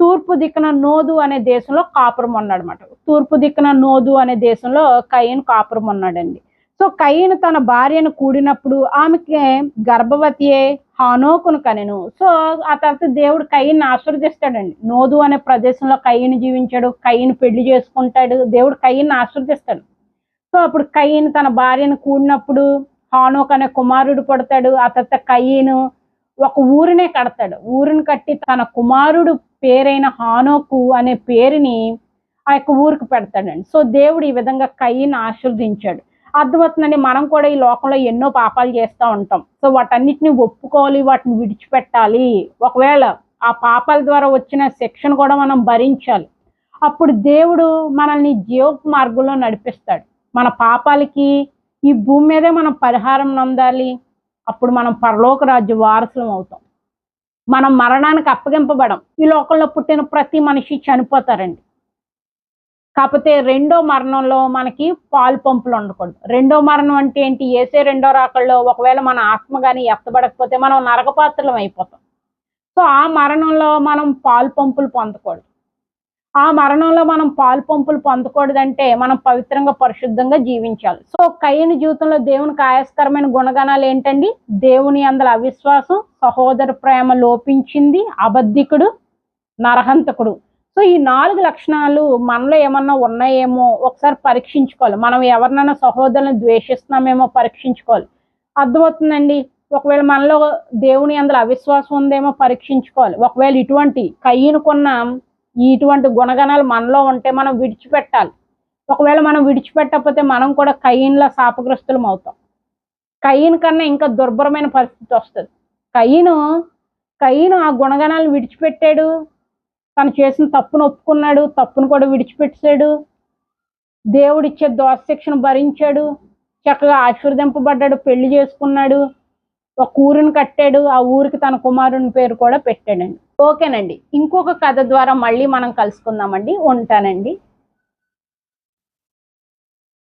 తూర్పు దిక్కున నోదు అనే దేశంలో కాపురం ఉన్నాడు అనమాట. తూర్పు దిక్కున నోదు అనే దేశంలో కయీను కాపురం ఉన్నాడండి. సో కయీను తన భార్యను కూడినప్పుడు ఆమెకి గర్భవతియే హానోకును కనెను. సో ఆ తర్వాత దేవుడు కయీన్ని ఆశీర్వదిస్తాడండి. నోదు అనే ప్రదేశంలో కయీను జీవించాడు, కయీను పెళ్లి చేసుకుంటాడు, దేవుడు కయీన్ని ఆశీర్వదిస్తాడు. సో అప్పుడు కయీను తన భార్యను కూడినప్పుడు హానోకు అనే కుమారుడు పుడతాడు. ఆ తర్వాత కయీను ఒక ఊరినే కడతాడు. ఊరిని కట్టి తన కుమారుడు పేరైన హానోకు అనే పేరుని ఆ యొక్క ఊరికి పెడతాడండి. సో దేవుడు ఈ విధంగా కయీన్ని ఆశీర్వదించాడు. అర్థమవుతుందండి. మనం కూడా ఈ లోకంలో ఎన్నో పాపాలు చేస్తూ ఉంటాం. సో వాటన్నిటిని ఒప్పుకోవాలి, వాటిని విడిచిపెట్టాలి. ఒకవేళ ఆ పాపాల ద్వారా వచ్చిన శిక్షను కూడా మనం భరించాలి. అప్పుడు దేవుడు మనల్ని జీవ మార్గంలో నడిపిస్తాడు. మన పాపాలకి ఈ భూమి మీదే మనం పరిహారం పొందాలి. అప్పుడు మనం పరలోక రాజ్య వారసులం అవుతాం. మనం మరణానికి అప్పగింపబడం. ఈ లోకంలో పుట్టిన ప్రతి మనిషి చనిపోతారండి. కాకపోతే రెండో మరణంలో మనకి పాలు పంపులు ఉండకూడదు. రెండో మరణం అంటే ఏంటి? యేసే రెండో రాకల్లో ఒకవేళ మన ఆత్మ కానీ ఎత్తబడకపోతే మనం నరకపాత్రలం అయిపోతాం. సో ఆ మరణంలో మనం పాలు పంపులు పొందకూడదు. ఆ మరణంలో మనం పాలు పంపులు పొందకూడదంటే మనం పవిత్రంగా పరిశుద్ధంగా జీవించాలి. సో కయీను జీవితంలో దేవునికి ఆయాస్కరమైన గుణగణాలు ఏంటండి? దేవుని యందల అవిశ్వాసం, సహోదర ప్రేమ లోపించింది, అబద్ధికుడు, నరహంతకుడు. సో ఈ 4 లక్షణాలు మనలో ఏమన్నా ఉన్నాయేమో ఒకసారి పరీక్షించుకోవాలి. మనం ఎవరినైనా సహోదరులను ద్వేషిస్తున్నామేమో పరీక్షించుకోవాలి. అర్థమవుతుందండి. ఒకవేళ మనలో దేవుని యందల అవిశ్వాసం ఉందేమో పరీక్షించుకోవాలి. ఒకవేళ కయీనుకున్న ఇటువంటి గుణగణాలు మనలో ఉంటే మనం విడిచిపెట్టాలి. ఒకవేళ మనం విడిచిపెట్టకపోతే మనం కూడా కయీనులా శాపగ్రస్తులం అవుతాం. కయీను కన్నా ఇంకా దుర్భరమైన పరిస్థితి వస్తుంది. కయీను ఆ గుణగణాలను విడిచిపెట్టాడు. తను చేసిన తప్పును ఒప్పుకున్నాడు, తప్పును కూడా విడిచిపెట్టాడు. దేవుడిచ్చే దోష శిక్షను భరించాడు, చక్కగా ఆశీర్వదింపబడ్డాడు, పెళ్లి చేసుకున్నాడు, ఒక ఊరిని కట్టాడు, ఆ ఊరికి తన కుమారుని పేరు కూడా పెట్టాడండి. ఓకేనండి. ఇంకొక కథ ద్వారా మళ్ళీ మనం కలుసుకుందామండి. ఉంటానండి.